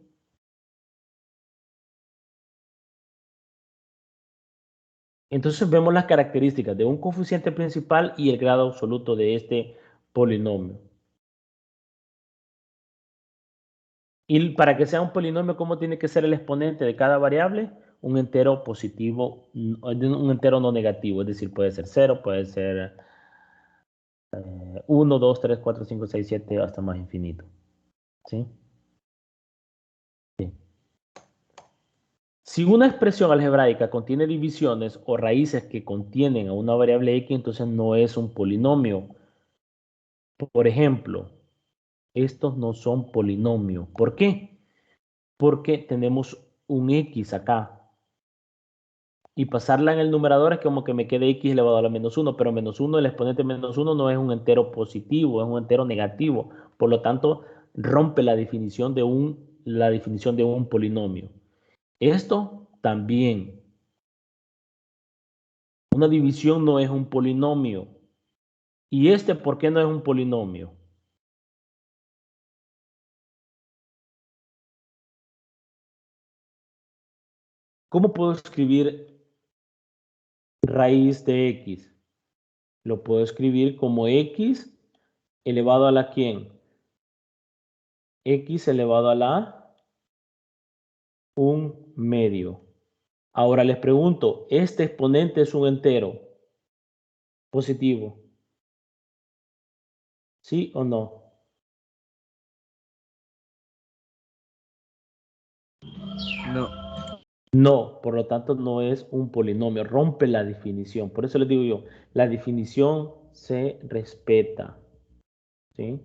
A: Entonces vemos las características de un coeficiente principal y el grado absoluto de este polinomio. Y para que sea un polinomio, ¿cómo tiene que ser el exponente de cada variable? Un entero positivo, un entero no negativo, es decir, puede ser 0, puede ser 1, 2, 3, 4, 5, 6, 7, hasta más infinito. ¿Sí? Sí. Si una expresión algebraica contiene divisiones o raíces que contienen a una variable x, entonces no es un polinomio. Por ejemplo, estos no son polinomios. ¿Por qué? Porque tenemos un x acá. Y pasarla en el numerador es como que me quede x elevado a la menos 1, pero menos 1, el exponente menos 1 no es un entero positivo, es un entero negativo. Por lo tanto, rompe la definición de un polinomio. Esto también. Una división no es un polinomio. ¿Y este por qué no es un polinomio? ¿Cómo puedo escribir raíz de x? Lo puedo escribir como x elevado a la ¿quién? X elevado a la 1/2. Ahora les pregunto, ¿este exponente es un entero positivo? ¿Sí o no?
B: No.
A: No, por lo tanto no es un polinomio, rompe la definición. Por eso les digo yo, la definición se respeta. ¿Sí?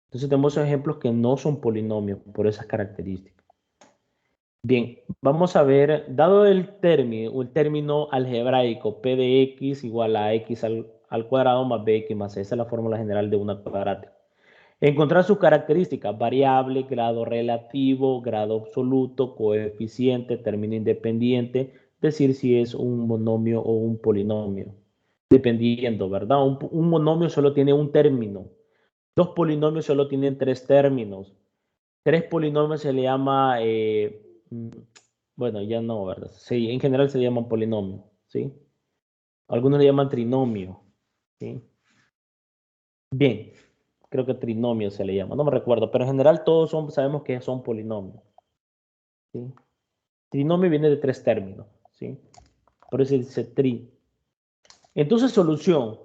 A: Entonces tenemos ejemplos que no son polinomios por esas características. Bien, vamos a ver, dado el término algebraico P de x igual a x al cuadrado más bx más c, esa es la fórmula general de una cuadrática. Encontrar sus características, variable, grado relativo, grado absoluto, coeficiente, término independiente, decir si es un monomio o un polinomio, dependiendo, ¿verdad? Un monomio solo tiene un término, dos polinomios solo tienen tres términos, tres polinomios se le llama, bueno, ya no, ¿verdad? Sí, en general se llaman polinomio, ¿sí? Algunos le llaman trinomio, ¿sí? Bien, creo que trinomio se le llama, no me recuerdo, pero en general todos sabemos que son polinomios, ¿sí? Trinomio viene de tres términos, ¿sí? Por eso dice tri. Entonces, solución.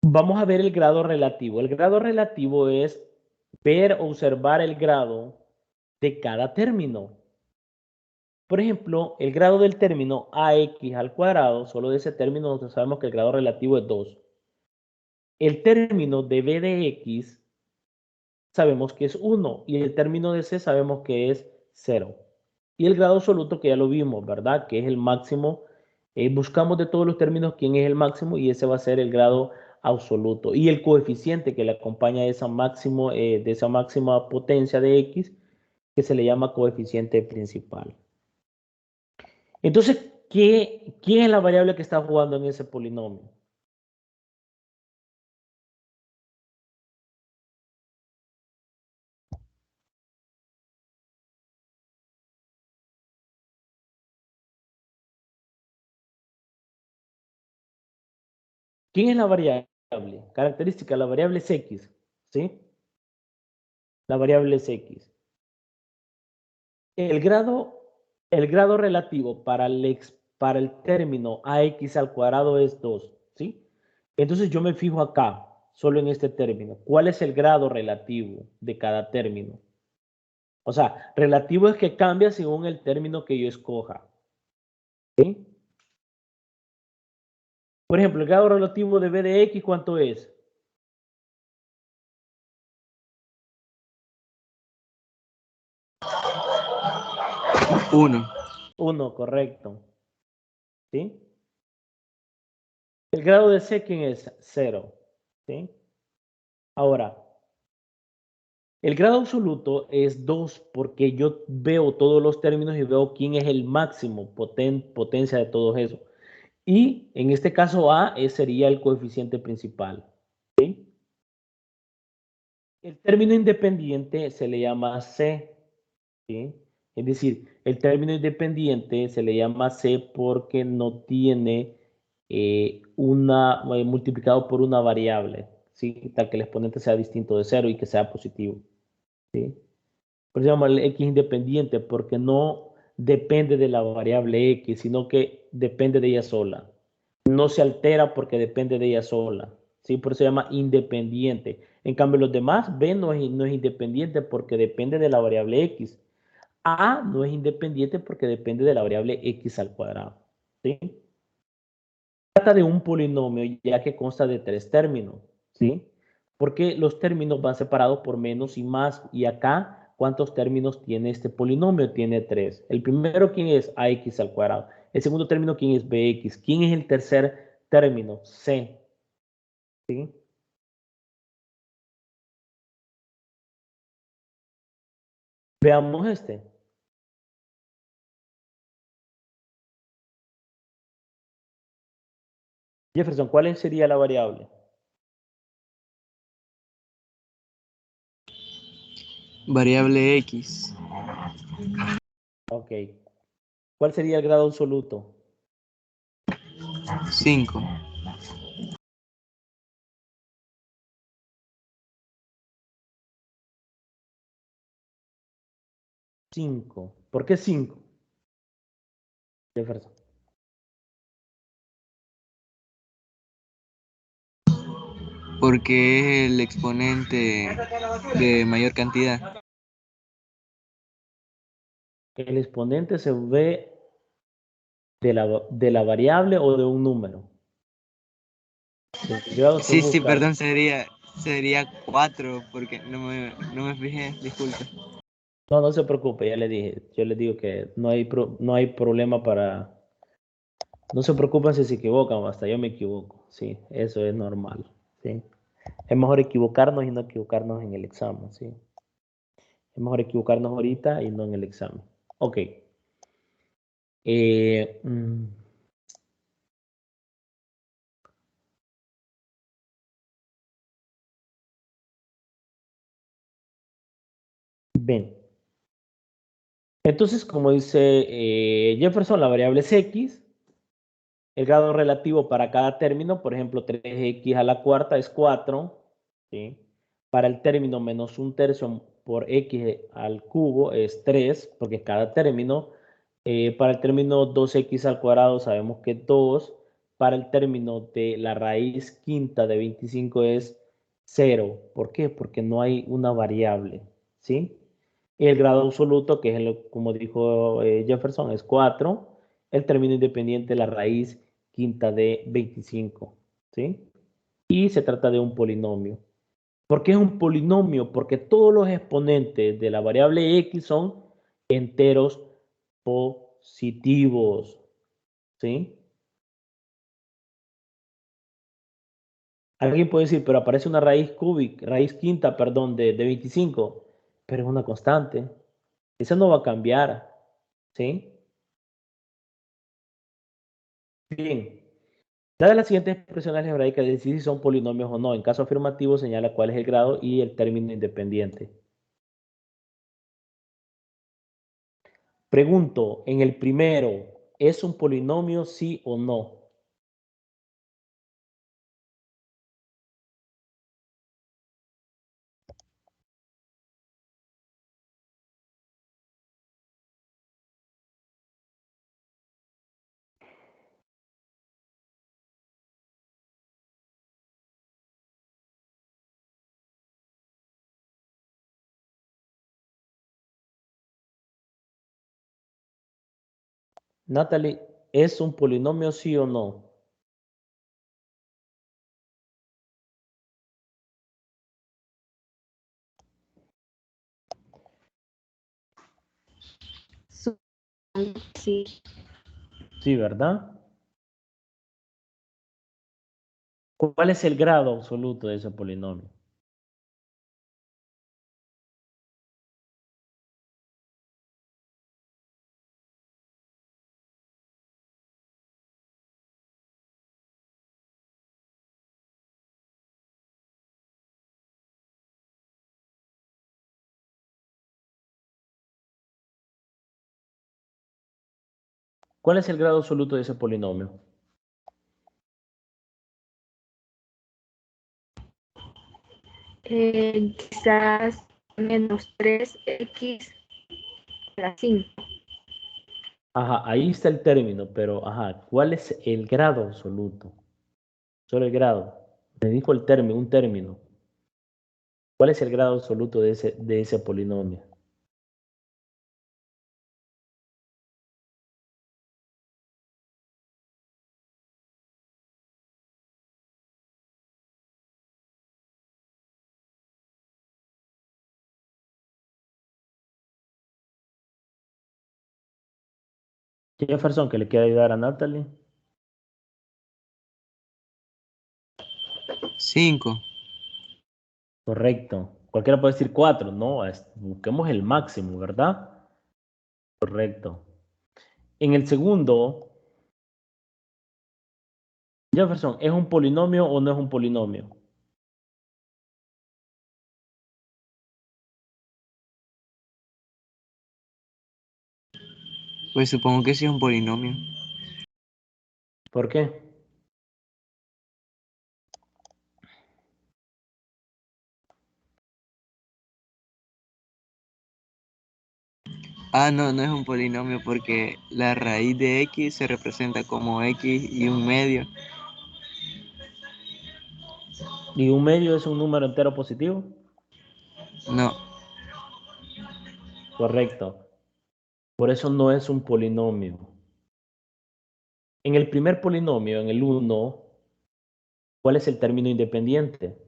A: Vamos a ver el grado relativo. El grado relativo es observar el grado de cada término. Por ejemplo, el grado del término ax al cuadrado, solo de ese término nosotros sabemos que el grado relativo es 2. El término de b de x sabemos que es 1 y el término de c sabemos que es 0. Y el grado absoluto que ya lo vimos, ¿verdad? Que es el máximo. Buscamos de todos los términos quién es el máximo y ese va a ser el grado absoluto. Y el coeficiente que le acompaña a de esa máxima potencia de x, que se le llama coeficiente principal. Entonces, ¿quién es la variable que está jugando en ese polinomio? ¿Quién es la variable? Característica, la variable es x, ¿sí? La variable es x. El grado relativo para el término ax al cuadrado es 2, ¿sí? Entonces yo me fijo acá, solo en este término. ¿Cuál es el grado relativo de cada término? O sea, relativo es que cambia según el término que yo escoja. ¿Sí? Por ejemplo, el grado relativo de b de x, ¿cuánto es?
B: 1.
A: 1, correcto. ¿Sí? El grado de c, ¿quién es? 0. ¿Sí? Ahora, el grado absoluto es 2 porque yo veo todos los términos y veo quién es el máximo potencia de todos esos. Y en este caso A sería el coeficiente principal. ¿Sí? El término independiente se le llama C. ¿Sí? Es decir, el término independiente se le llama C porque no tiene multiplicado por una variable, ¿sí? Tal que el exponente sea distinto de 0 y que sea positivo. ¿Sí? Por eso se llama el X independiente porque no depende de la variable X, sino que depende de ella sola. No se altera porque depende de ella sola. ¿Sí? Por eso se llama independiente. En cambio, los demás, B no es independiente porque depende de la variable X. A no es independiente porque depende de la variable X al cuadrado. ¿Sí? Se trata de un polinomio ya que consta de 3 términos. ¿Sí? Porque los términos van separados por menos y más. Y acá, ¿cuántos términos tiene este polinomio? Tiene 3. El primero, ¿quién es? AX al cuadrado. El segundo término, ¿quién es? BX. ¿Quién es el tercer término? C. ¿Sí? Veamos este. Jefferson, ¿cuál sería la variable?
B: Variable X.
A: Ok. ¿Cuál sería el grado absoluto?
B: 5.
A: 5. ¿Por qué 5? Jefferson.
B: Porque es el exponente de mayor cantidad.
A: El exponente se ve de la variable o de un número. El grado se
B: Sí,
A: busca.
B: perdón, sería 4 porque no me fijé, disculpe.
A: No, no se preocupe, ya le dije. Yo le digo que no hay problema para. No se preocupen si se equivocan, hasta yo me equivoco. Sí, eso es normal. Sí. Es mejor equivocarnos y no equivocarnos en el examen. Sí. Es mejor equivocarnos ahorita y no en el examen. Ok. Eh, mm, ven. Entonces, como dice Jefferson, la variable es x. El grado relativo para cada término, por ejemplo, 3x a la cuarta es 4. ¿Sí? Para el término menos un tercio por x al cubo es 3, porque cada término. Para el término 2x al cuadrado sabemos que es 2. Para el término de la raíz quinta de 25 es 0. ¿Por qué? Porque no hay una variable. ¿Sí? Y el grado absoluto, que es como dijo Jefferson, es 4. El término independiente, la raíz quinta de 25. ¿Sí? Y se trata de un polinomio. ¿Por qué es un polinomio? Porque todos los exponentes de la variable x son enteros positivos. ¿Sí? Alguien puede decir, pero aparece una raíz cúbica, raíz quinta, perdón, de 25, pero es una constante. Esa no va a cambiar. ¿Sí? Bien. Dadas las siguientes expresiones algebraicas, decir si son polinomios o no. En caso afirmativo, señala cuál es el grado y el término independiente. Pregunto, en el primero, ¿es un polinomio sí o no? Natalie, ¿es un polinomio sí o no?
D: Sí.
A: Sí, ¿verdad? ¿Cuál es el grado absoluto de ese polinomio? ¿Cuál es el grado absoluto de ese polinomio?
D: Quizás menos 3x a la 5.
A: Ajá, ahí está el término, pero ajá, ¿cuál es el grado absoluto? Solo el grado. Me dijo el término, un término. ¿Cuál es el grado absoluto de ese polinomio? Jefferson, que le quiera ayudar a Natalie.
B: 5.
A: Correcto. Cualquiera puede decir 4, no, busquemos el máximo, ¿verdad? Correcto. En el segundo, Jefferson, ¿es un polinomio o no es un polinomio?
B: Pues supongo que sí es un polinomio.
A: ¿Por qué?
B: Ah, no, no es un polinomio porque la raíz de x se representa como x y un medio.
A: ¿Y un medio es un número entero positivo?
B: No,
A: Correcto. Por eso no es un polinomio. En el primer polinomio, en el uno, ¿cuál es el término independiente?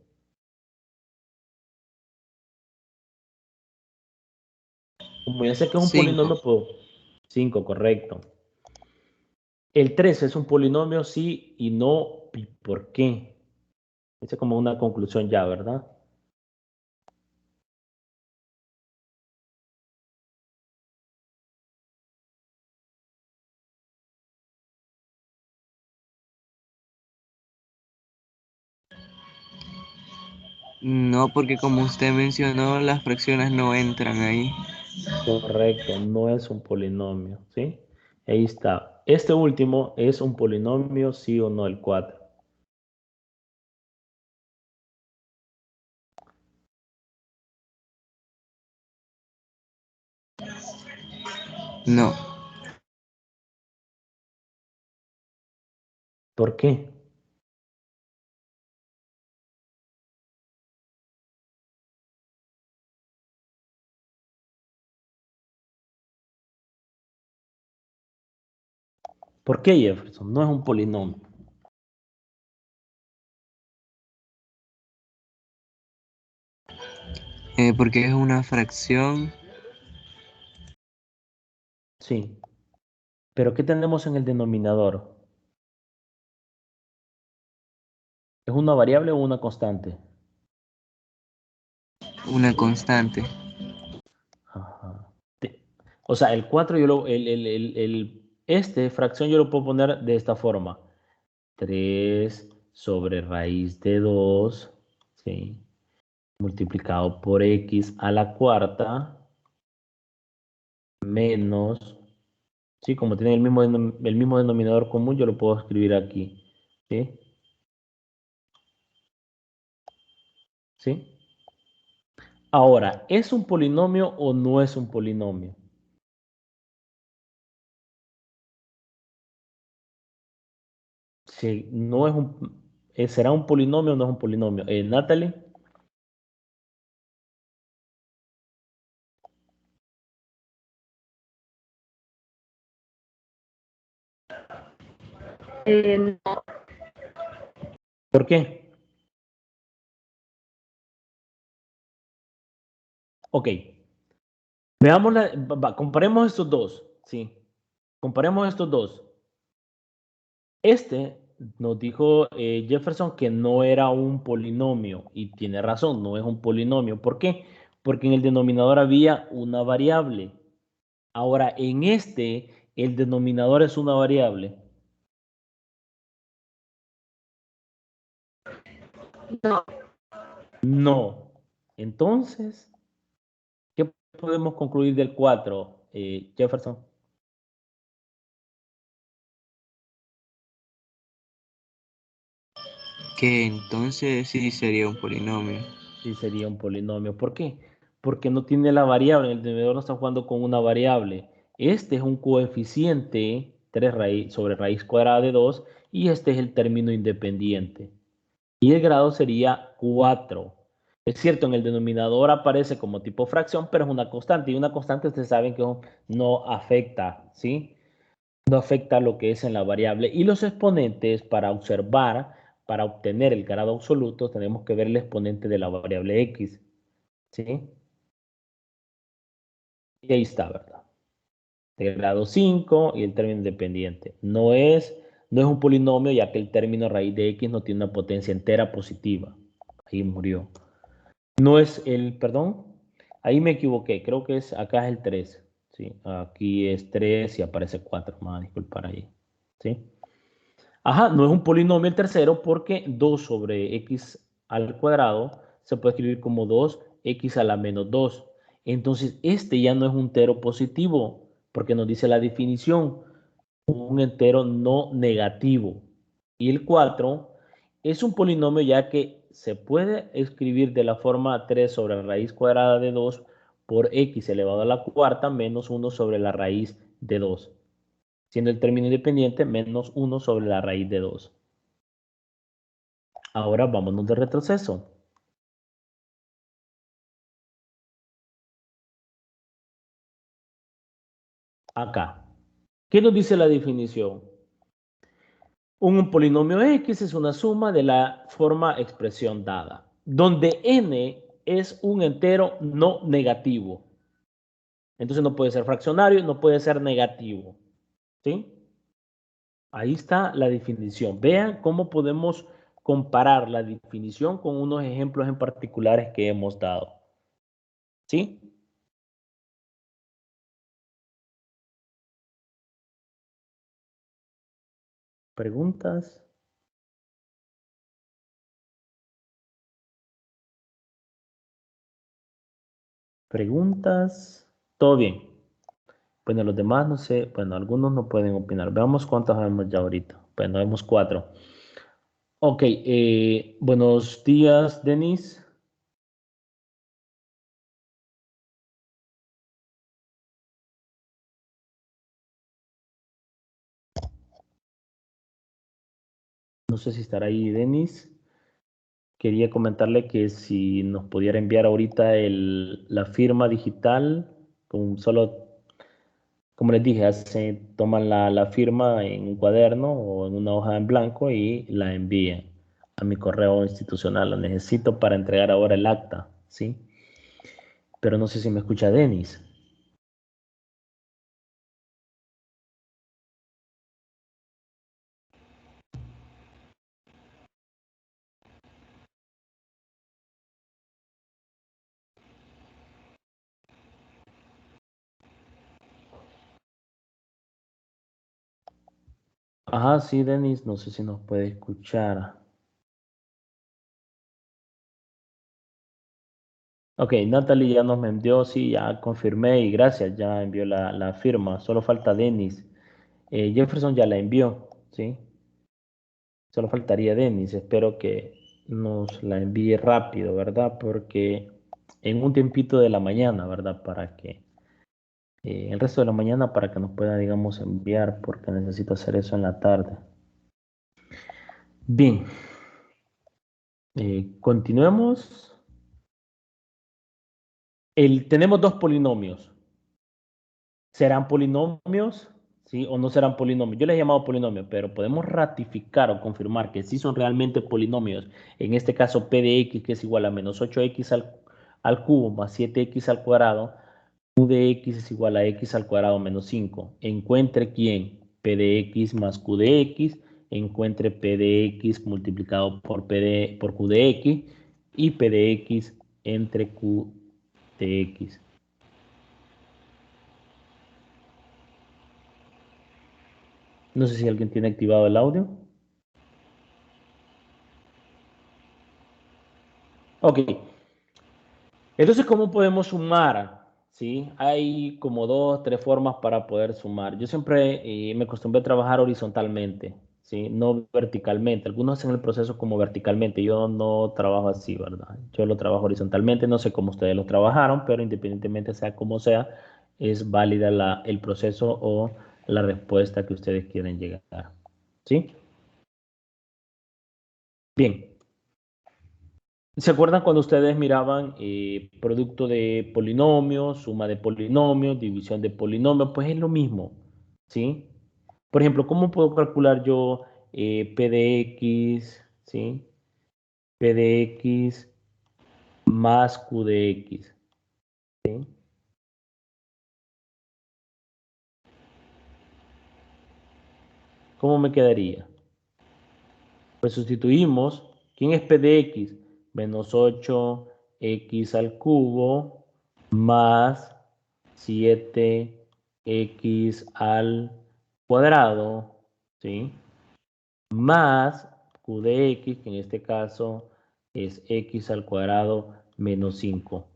A: Como ya sé que es un
B: 5.
A: polinomio, pues 5, correcto. El 3 es un polinomio, sí y no, ¿y por qué? Esa es como una conclusión ya, ¿verdad?
B: No, porque como usted mencionó, las fracciones no entran ahí.
A: Correcto, no es un polinomio, ¿sí? Ahí está. Este último es un polinomio, sí o no, el 4.
B: No,
A: ¿Por qué? ¿Por qué, Jefferson? No es un polinomio.
B: porque es una fracción.
A: Sí. ¿Pero qué tenemos en el denominador? ¿Es una variable o una constante?
B: Una constante.
A: Ajá. O sea, el 4 yo lo, este fracción yo lo puedo poner de esta forma. 3 sobre raíz de 2, ¿sí? Multiplicado por x a la cuarta, menos, ¿sí? Como tiene el mismo denominador común, yo lo puedo escribir aquí, ¿sí? ¿Sí? Ahora, ¿es un polinomio o no es un polinomio? Si no es un, ¿será un polinomio o no es un polinomio? Natalie,
D: No,
A: ¿Por qué? Ok. Veamos comparemos estos dos, ¿sí? Comparemos estos dos. Este nos dijo Jefferson que no era un polinomio y tiene razón, no es un polinomio. ¿Por qué? Porque en el denominador había una variable. Ahora, en este, el denominador es una variable.
D: no.
A: No. Entonces, ¿qué podemos concluir del 4, Jefferson?
B: Que entonces sí sería un polinomio.
A: Sí, sería un polinomio. ¿Por qué? Porque no tiene la variable. El denominador no está jugando con una variable. Este es un coeficiente 3 sobre raíz cuadrada de 2 y este es el término independiente. Y el grado sería 4. Es cierto, en el denominador aparece como tipo fracción, pero es una constante. Y una constante ustedes saben que no afecta, ¿sí? No afecta lo que es en la variable. Y los exponentes, para observar, para obtener el grado absoluto, tenemos que ver el exponente de la variable x. ¿Sí? Y ahí está, ¿verdad? De grado 5 y el término independiente. No es un polinomio, ya que el término raíz de x no tiene una potencia entera positiva. Ahí murió. No es perdón, ahí me equivoqué. Creo que acá es el 3. ¿Sí? Aquí es 3 y aparece 4. Me van a disculpar ahí. ¿Sí? Ajá, no es un polinomio el tercero porque 2 sobre x al cuadrado se puede escribir como 2x a la menos 2. Entonces, este ya no es un entero positivo porque nos dice la definición, un entero no negativo. Y el 4 es un polinomio ya que se puede escribir de la forma 3 sobre la raíz cuadrada de 2 por x elevado a la cuarta menos 1 sobre la raíz de 2, siendo el término independiente menos 1 sobre la raíz de 2. Ahora vámonos de retroceso. Acá. ¿Qué nos dice la definición? Un polinomio X es una suma de la forma expresión dada, donde n es un entero no negativo. Entonces no puede ser fraccionario, no puede ser negativo. ¿Sí? Ahí está la definición. Vean cómo podemos comparar la definición con unos ejemplos en particulares que hemos dado. ¿Sí? ¿Preguntas? ¿Preguntas? ¿Todo bien? Bueno, los demás no sé, bueno, algunos no pueden opinar. Veamos cuántos vemos ya ahorita. Bueno, vemos 4. Ok, buenos días, Denis. No sé si estará ahí Denis. Quería comentarle que si nos pudiera enviar ahorita la firma digital, con solo, como les dije, toman la firma en un cuaderno o en una hoja en blanco y la envían a mi correo institucional. Lo necesito para entregar ahora el acta, ¿sí? Pero no sé si me escucha Denis. Ajá, sí, Denis, no sé si nos puede escuchar. Ok, Natalie ya nos me envió, sí, ya confirmé y gracias, ya envió la firma. Solo falta Denis. Jefferson ya la envió, ¿sí? Solo faltaría Denis. Espero que nos la envíe rápido, ¿verdad? Porque en un tiempito de la mañana, ¿verdad? Para que el resto de la mañana para que nos pueda, digamos, enviar, porque necesito hacer eso en la tarde. Bien, continuemos. Tenemos dos polinomios. ¿Serán polinomios? ¿sí? O no serán polinomios. Yo les he llamado polinomios, pero podemos ratificar o confirmar que sí son realmente polinomios. En este caso, P de X, que es igual a menos 8X al cubo más 7X al cuadrado, Q de X es igual a X al cuadrado menos 5. Encuentre quién, P de X más Q de X, encuentre P de X multiplicado por Q de X y P de X entre Q de X. No sé si alguien tiene activado el audio. Ok. Entonces, ¿cómo podemos sumar? ¿Sí? Hay como 2, 3 formas para poder sumar. Yo siempre me acostumbré a trabajar horizontalmente, ¿sí? No verticalmente. Algunos hacen el proceso como verticalmente. Yo no trabajo así, ¿verdad? Yo lo trabajo horizontalmente. No sé cómo ustedes lo trabajaron, pero independientemente sea como sea, es válida el proceso o la respuesta que ustedes quieren llegar. ¿Sí? Bien. ¿Se acuerdan cuando ustedes miraban producto de polinomios, suma de polinomios, división de polinomios? Pues es lo mismo, ¿sí? Por ejemplo, ¿cómo puedo calcular yo P de X, ¿sí? P de X más Q de X, ¿sí? ¿Cómo me quedaría? Pues sustituimos, ¿quién es P de X? Menos 8X al cubo más 7X al cuadrado, ¿sí? Más Q de X, que en este caso es X al cuadrado menos 5.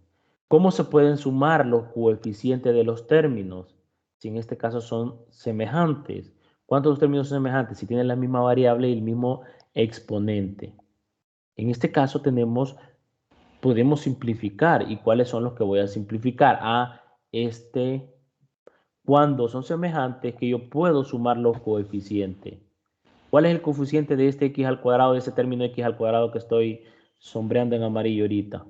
A: ¿Cómo se pueden sumar los coeficientes de los términos? Si en este caso son semejantes. ¿Cuántos términos son semejantes? Si tienen la misma variable y el mismo exponente. En este caso podemos simplificar. ¿Y cuáles son los que voy a simplificar? Cuando son semejantes, que yo puedo sumar los coeficientes. ¿Cuál es el coeficiente de este x al cuadrado, de ese término x al cuadrado que estoy sombreando en amarillo ahorita?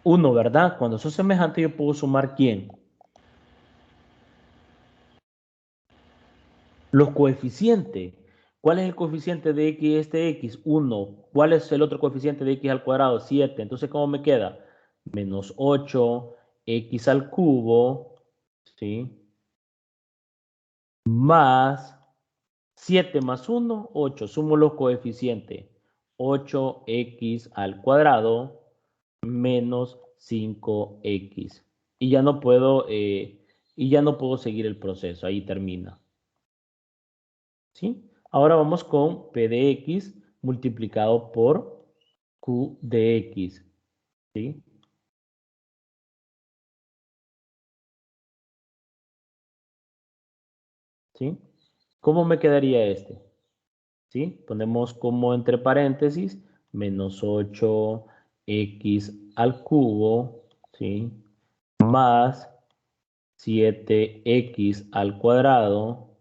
A: Uno, ¿verdad? Cuando son semejantes yo puedo sumar ¿quién? Los coeficientes. ¿Cuál es el coeficiente de x este x? 1. ¿Cuál es el otro coeficiente de x al cuadrado? 7. Entonces, ¿cómo me queda? Menos 8x al cubo, ¿sí? Más 7 más 1, 8. Sumo los coeficientes. 8x al cuadrado menos 5x. Y ya no puedo seguir el proceso. Ahí termina. ¿Sí? Ahora vamos con P de X multiplicado por Q de X. ¿Sí? ¿Sí? ¿Cómo me quedaría este? ¿Sí? Ponemos como entre paréntesis menos 8x al cubo, ¿sí? Más 7x al cuadrado.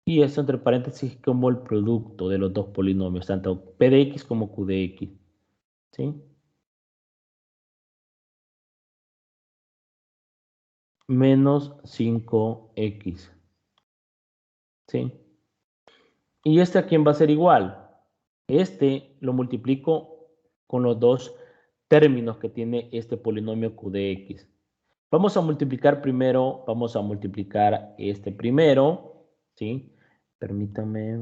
A: Y eso entre paréntesis como el producto de los dos polinomios, tanto P de X como Q de X. ¿Sí? Menos 5x. ¿Sí? ¿Y este a quién va a ser igual? Este lo multiplico con los dos términos que tiene este polinomio Q de X. Vamos a multiplicar primero, vamos a multiplicar este primero, ¿sí? Permítame.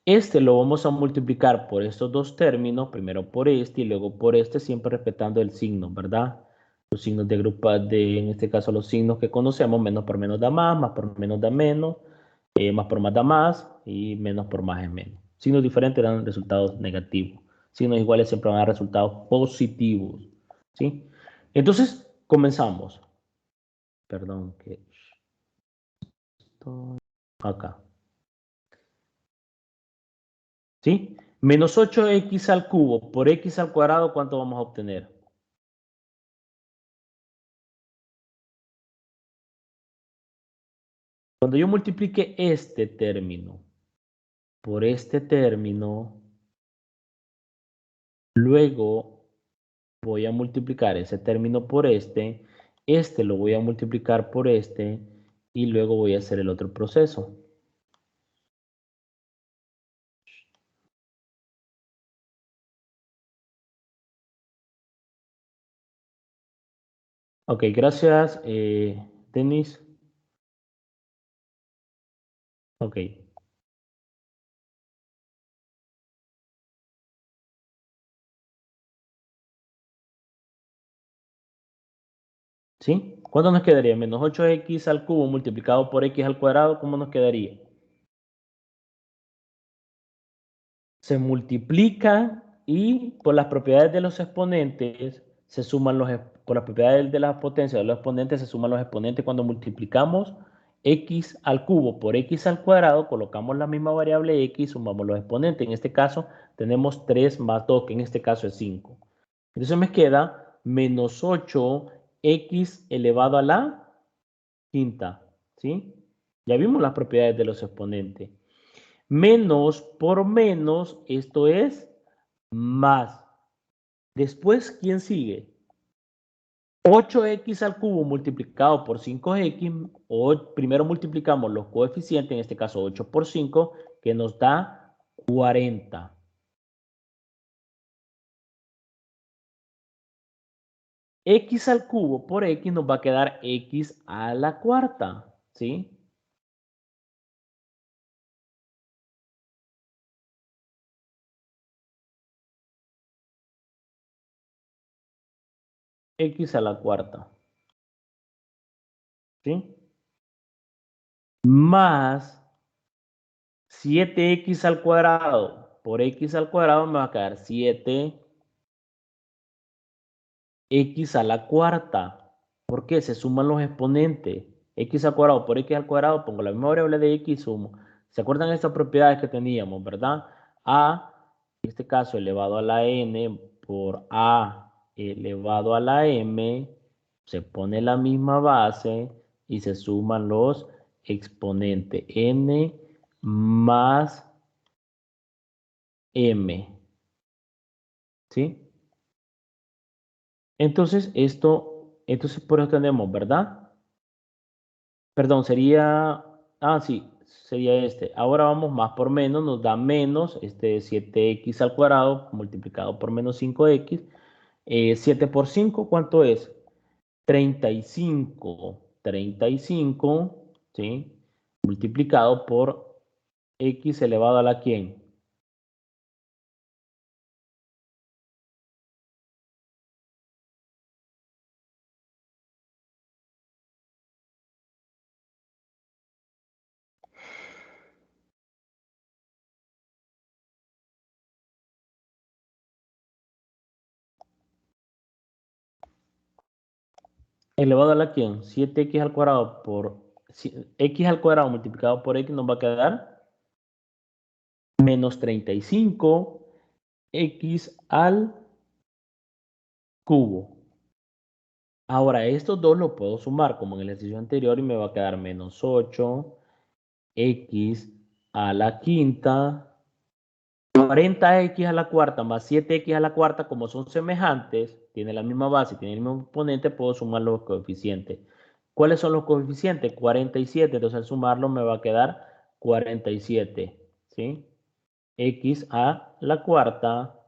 A: Este lo vamos a multiplicar por estos dos términos, primero por este y luego por este, siempre respetando el signo, ¿verdad? Los signos de grupo, en este caso los signos que conocemos, menos por menos da más por menos da menos, más por más da más y menos por más es menos. Signos diferentes dan resultados negativos. Signos iguales siempre van a dar resultados positivos, ¿sí? Entonces, comenzamos. Perdón, que estoy acá. ¿Sí? Menos 8x al cubo por x al cuadrado, ¿cuánto vamos a obtener? Cuando yo multiplique este término por este término, luego voy a multiplicar ese término por este lo voy a multiplicar por este, y luego voy a hacer el otro proceso. Ok, gracias, Denis. Ok. ¿Sí? ¿Cuánto nos quedaría? Menos 8x al cubo multiplicado por x al cuadrado, ¿cómo nos quedaría? Se multiplica y por las propiedades de los exponentes se suman por las propiedades de las potencias de los exponentes se suman los exponentes. Cuando multiplicamos x al cubo por x al cuadrado, colocamos la misma variable x, sumamos los exponentes. En este caso tenemos 3 más 2, que en este caso es 5. Entonces me queda menos 8x elevado a la quinta, ¿sí? Ya vimos las propiedades de los exponentes. Menos por menos, esto es más. Después, ¿quién sigue? 8x al cubo multiplicado por 5x, o primero multiplicamos los coeficientes, en este caso 8 por 5, que nos da 40. X al cubo por x nos va a quedar x a la cuarta, ¿sí? X a la cuarta, ¿sí? Más 7x al cuadrado por x al cuadrado me va a quedar 7x a la cuarta. ¿Por qué? Se suman los exponentes. X al cuadrado por x al cuadrado, pongo la misma variable de x y sumo. ¿Se acuerdan de estas propiedades que teníamos, verdad? A, en este caso, elevado a la n por a elevado a la m, se pone la misma base y se suman los exponentes. N más m. ¿Sí? Entonces, entonces por eso tenemos, ¿verdad? Perdón, sería, sí, sería este. Ahora vamos más por menos, nos da menos, 7x al cuadrado multiplicado por menos 5x. 7 por 5, ¿cuánto es? 35, 35, ¿sí? Multiplicado por x elevado a la ¿quién? Elevado a la ¿quién? 7x al cuadrado por x al cuadrado multiplicado por x nos va a quedar menos 35 x al cubo. Ahora, estos dos los puedo sumar como en el ejercicio anterior y me va a quedar menos 8 x a la quinta, 40x a la cuarta más 7x a la cuarta, como son semejantes, tienen la misma base, tienen el mismo exponente, puedo sumar los coeficientes. ¿Cuáles son los coeficientes? 47, entonces al sumarlo me va a quedar 47, ¿sí? X a la cuarta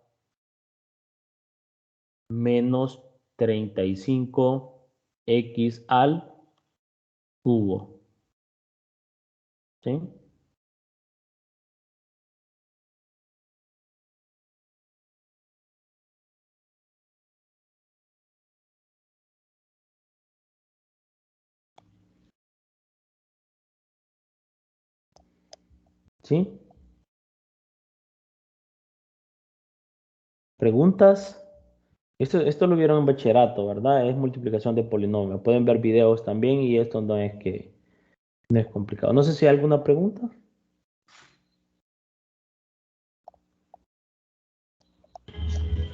A: menos 35x al cubo, ¿sí? ¿Sí? ¿Preguntas? Esto lo vieron en bachillerato, ¿verdad? Es multiplicación de polinomios. Pueden ver videos también y esto no es complicado. No sé si hay alguna pregunta.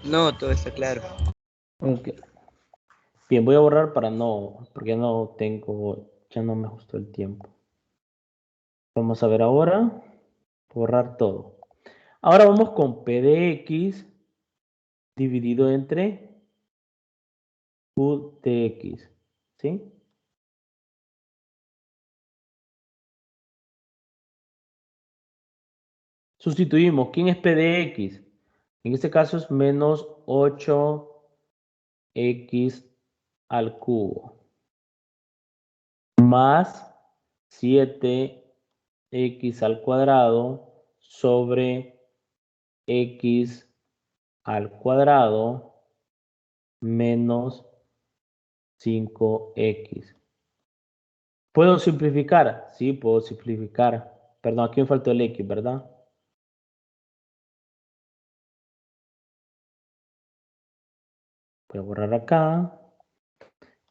B: No, todo está claro.
A: Ok. Bien, voy a borrar para no, porque no tengo, ya no me ajustó el tiempo. Vamos a ver ahora, borrar todo. Ahora vamos con P de X dividido entre Q de X, ¿sí? Sustituimos, ¿quién es P de X? En este caso es menos 8x al cubo más 7x al cuadrado sobre x al cuadrado menos 5x. ¿Puedo simplificar? Sí, puedo simplificar. Perdón, aquí me faltó el x, ¿verdad? Voy a borrar acá.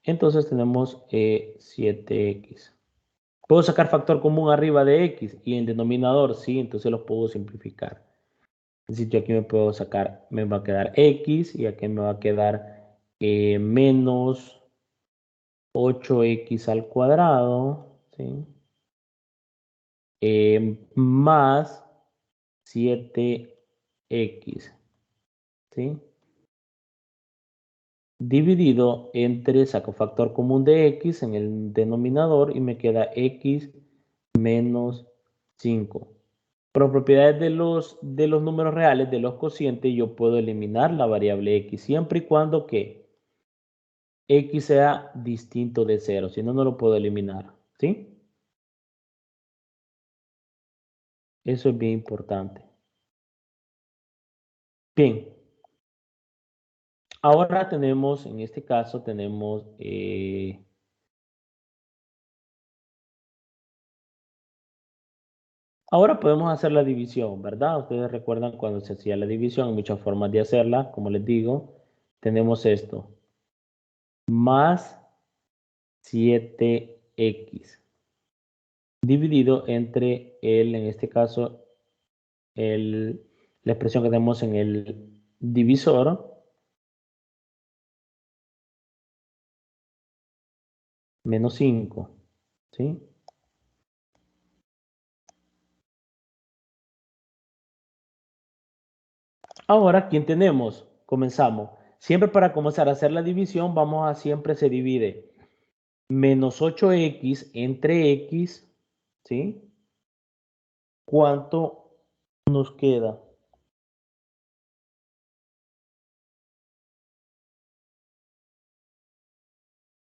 A: Entonces tenemos 7x. ¿Puedo sacar factor común arriba de x y en el denominador? Sí, entonces los puedo simplificar. Es decir, yo aquí me puedo sacar, me va a quedar x y aquí me va a quedar menos 8x al cuadrado, ¿sí? Más 7x, ¿sí? Dividido entre, saco factor común de x en el denominador y me queda x menos 5. Por propiedades de los números reales, de los cocientes, yo puedo eliminar la variable x siempre y cuando que x sea distinto de 0, si no, no lo puedo eliminar, ¿sí? Eso es bien importante. Bien. Ahora tenemos, en este caso, tenemos ahora podemos hacer la división, ¿verdad? Ustedes recuerdan cuando se hacía la división, hay muchas formas de hacerla, como les digo. Tenemos esto, más 7x, dividido entre el, en este caso, la expresión que tenemos en el divisor, menos 5, ¿sí? Ahora, ¿quién tenemos? Comenzamos. Siempre para comenzar a hacer la división, vamos a siempre se divide menos 8x entre x, ¿sí? ¿Cuánto nos queda?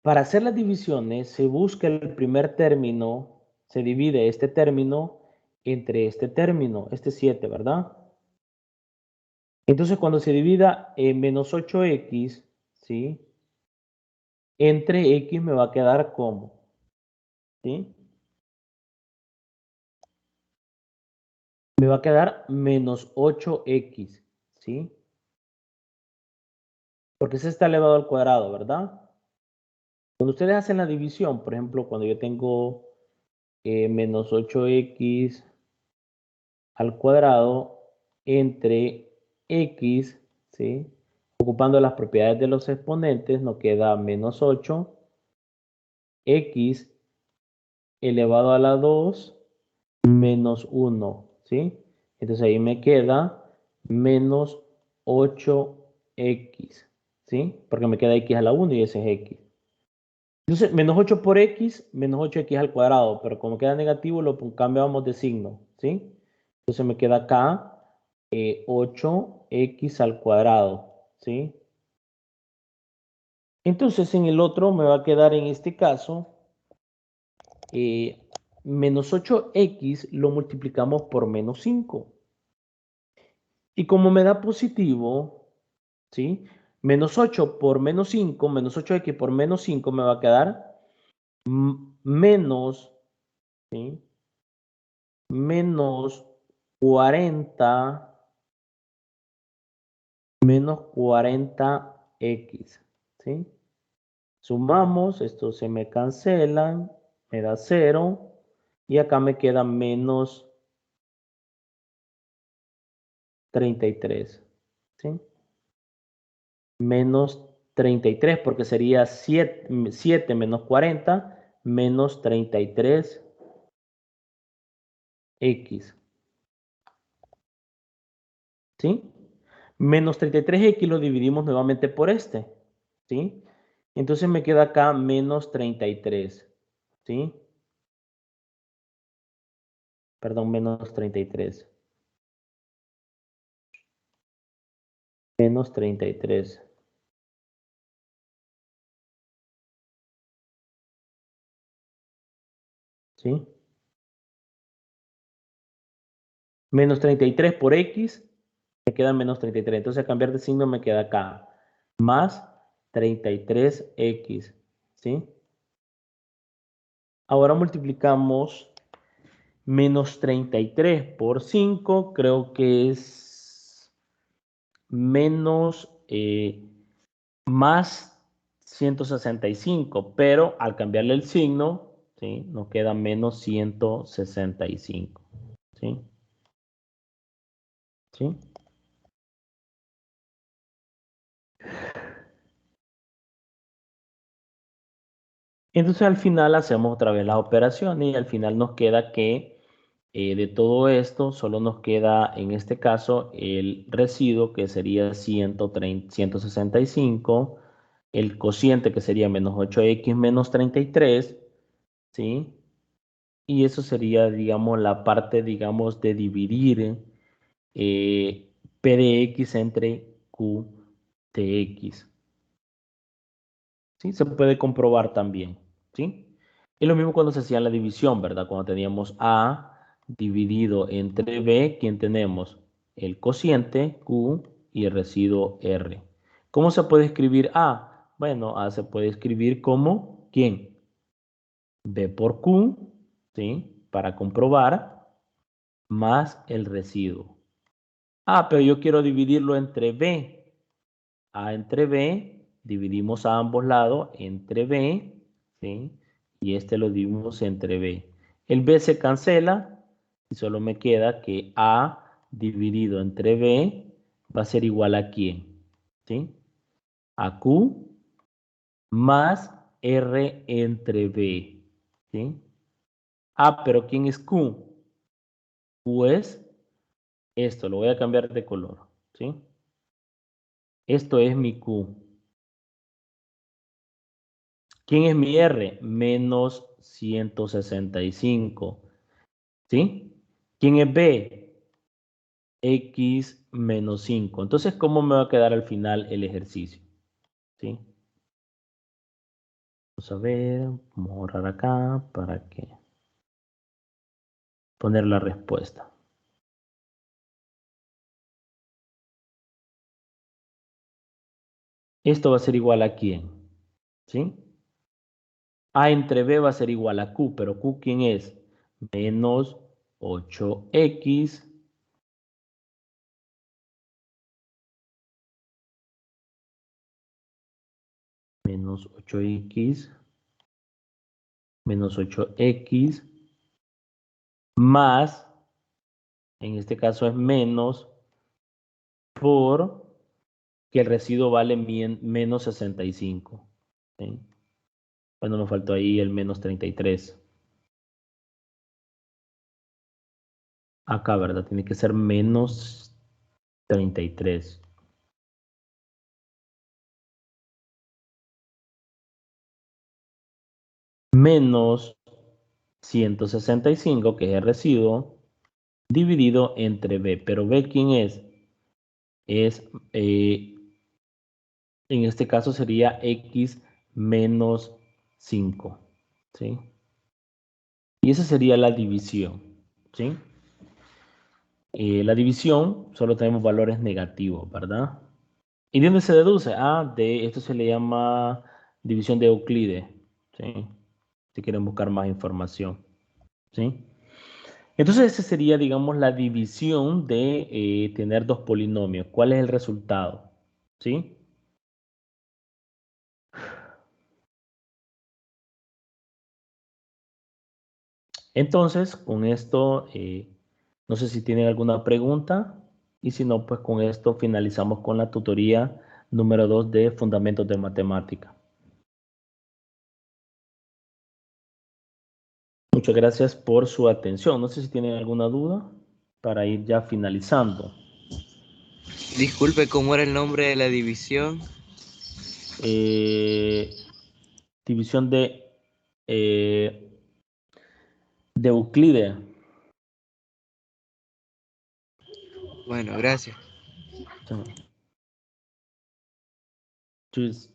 A: Para hacer las divisiones, se busca el primer término, se divide este término entre este término, este 7, ¿verdad? Entonces, cuando se divida en menos 8x, ¿sí? Entre x me va a quedar como, ¿sí? Me va a quedar menos 8x, ¿sí? Porque se está elevado al cuadrado, ¿verdad? Cuando ustedes hacen la división, por ejemplo, cuando yo tengo menos 8x al cuadrado entre x, ¿sí? Ocupando las propiedades de los exponentes, nos queda menos 8, x elevado a la 2, menos 1, ¿sí? Entonces ahí me queda menos 8x, ¿sí? Porque me queda x a la 1 y ese es x. Entonces, menos 8 por x, menos 8x al cuadrado, pero como queda negativo, lo cambiamos de signo, ¿sí? Entonces me queda acá 8x al cuadrado, ¿sí? Entonces en el otro me va a quedar en este caso menos 8x lo multiplicamos por menos 5. Y como me da positivo, ¿sí? Menos 8 por menos 5, menos 8x por menos 5 me va a quedar menos, ¿sí? Menos 40, menos 40x, ¿sí? Sumamos, esto se me cancelan, me da 0, y acá me queda menos 33, ¿sí? menos 33, porque sería 7 menos 40 menos 33x. ¿Sí? Menos 33x lo dividimos nuevamente por este. ¿Sí? Entonces me queda acá menos 33. ¿Sí? Perdón, menos 33. Menos 33. ¿Sí? Menos 33 por x, me queda menos 33. Entonces, a cambiar de signo me queda acá. Más 33x. ¿Sí? Ahora multiplicamos menos 33 por 5. Creo que es menos más 165. Pero al cambiarle el signo, ¿sí? Nos queda menos 165. ¿Sí? ¿Sí? Entonces al final hacemos otra vez las operaciones y al final nos queda que de todo esto solo nos queda en este caso el residuo que sería 165, el cociente que sería menos 8x menos 33, ¿sí? Y eso sería, digamos, la parte, digamos, de dividir P de X entre Q de X. ¿Sí? Se puede comprobar también, ¿sí? Y lo mismo cuando se hacía la división, ¿verdad? Cuando teníamos A dividido entre B, ¿quién tenemos? El cociente Q y el residuo R. ¿Cómo se puede escribir A? Bueno, A se puede escribir como, ¿quién? B por Q, ¿sí? Para comprobar, más el residuo. Ah, pero yo quiero dividirlo entre B. A entre B, dividimos a ambos lados entre B, ¿sí? Y este lo dividimos entre B. El B se cancela y solo me queda que A dividido entre B va a ser igual a ¿quién? ¿Sí? A Q más R entre B, ¿sí? Ah, pero ¿quién es Q? Q es esto, lo voy a cambiar de color, ¿sí? Esto es mi Q. ¿Quién es mi R? Menos 165. ¿Sí? ¿Quién es B? X menos 5. Entonces, ¿cómo me va a quedar al final el ejercicio? ¿Sí? Vamos a ver, vamos a borrar acá para que poner la respuesta. Esto va a ser igual a ¿quién? ¿Sí? A entre B va a ser igual a Q, pero Q ¿quién es? Menos 8X menos 8X menos 8X más, en este caso es menos, por que el residuo vale menos 65. ¿Sí? Bueno, nos faltó ahí el menos 33. Acá, ¿verdad? Tiene que ser menos 33. Menos 165, que es el residuo, dividido entre B. Pero B, ¿quién es? Es, en este caso sería X menos 5. ¿Sí? Y esa sería la división. ¿Sí? La división solo tenemos valores negativos, ¿verdad? ¿Y de dónde se deduce? Ah, de esto se le llama división de Euclides. ¿Sí? Si quieren buscar más información. ¿Sí? Entonces, esa sería, digamos, la división de tener dos polinomios. ¿Cuál es el resultado? ¿Sí? Entonces, con esto, no sé si tienen alguna pregunta. Y si no, pues con esto finalizamos con la tutoría número 2 de fundamentos de matemática. Muchas gracias por su atención. No sé si tienen alguna duda para ir ya finalizando.
B: Disculpe, ¿cómo era el nombre de la división?
A: División de Euclides.
B: Bueno, gracias.
A: Entonces,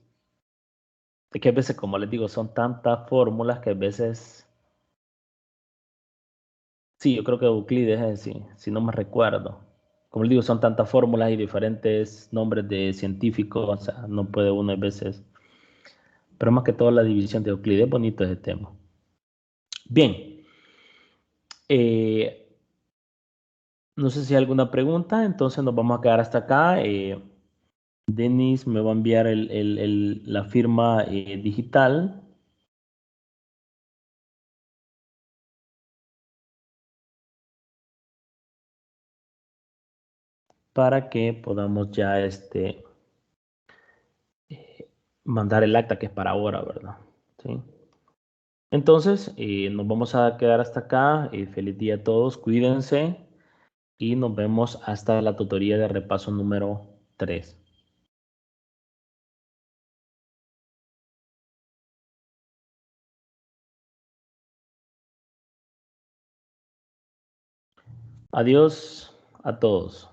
A: es que a veces, como les digo, son tantas fórmulas que a veces... Sí, yo creo que Euclides es así, si no me recuerdo. Como les digo, son tantas fórmulas y diferentes nombres de científicos, o sea, no puede uno a veces... Pero más que todo la división de Euclides, bonito ese tema. Bien. No sé si hay alguna pregunta, entonces nos vamos a quedar hasta acá. Denis me va a enviar la firma digital. Para que podamos ya mandar el acta que es para ahora, ¿verdad? ¿Sí? Entonces, nos vamos a quedar hasta acá. Feliz día a todos, cuídense y nos vemos hasta la tutoría de repaso número 3. Adiós a todos.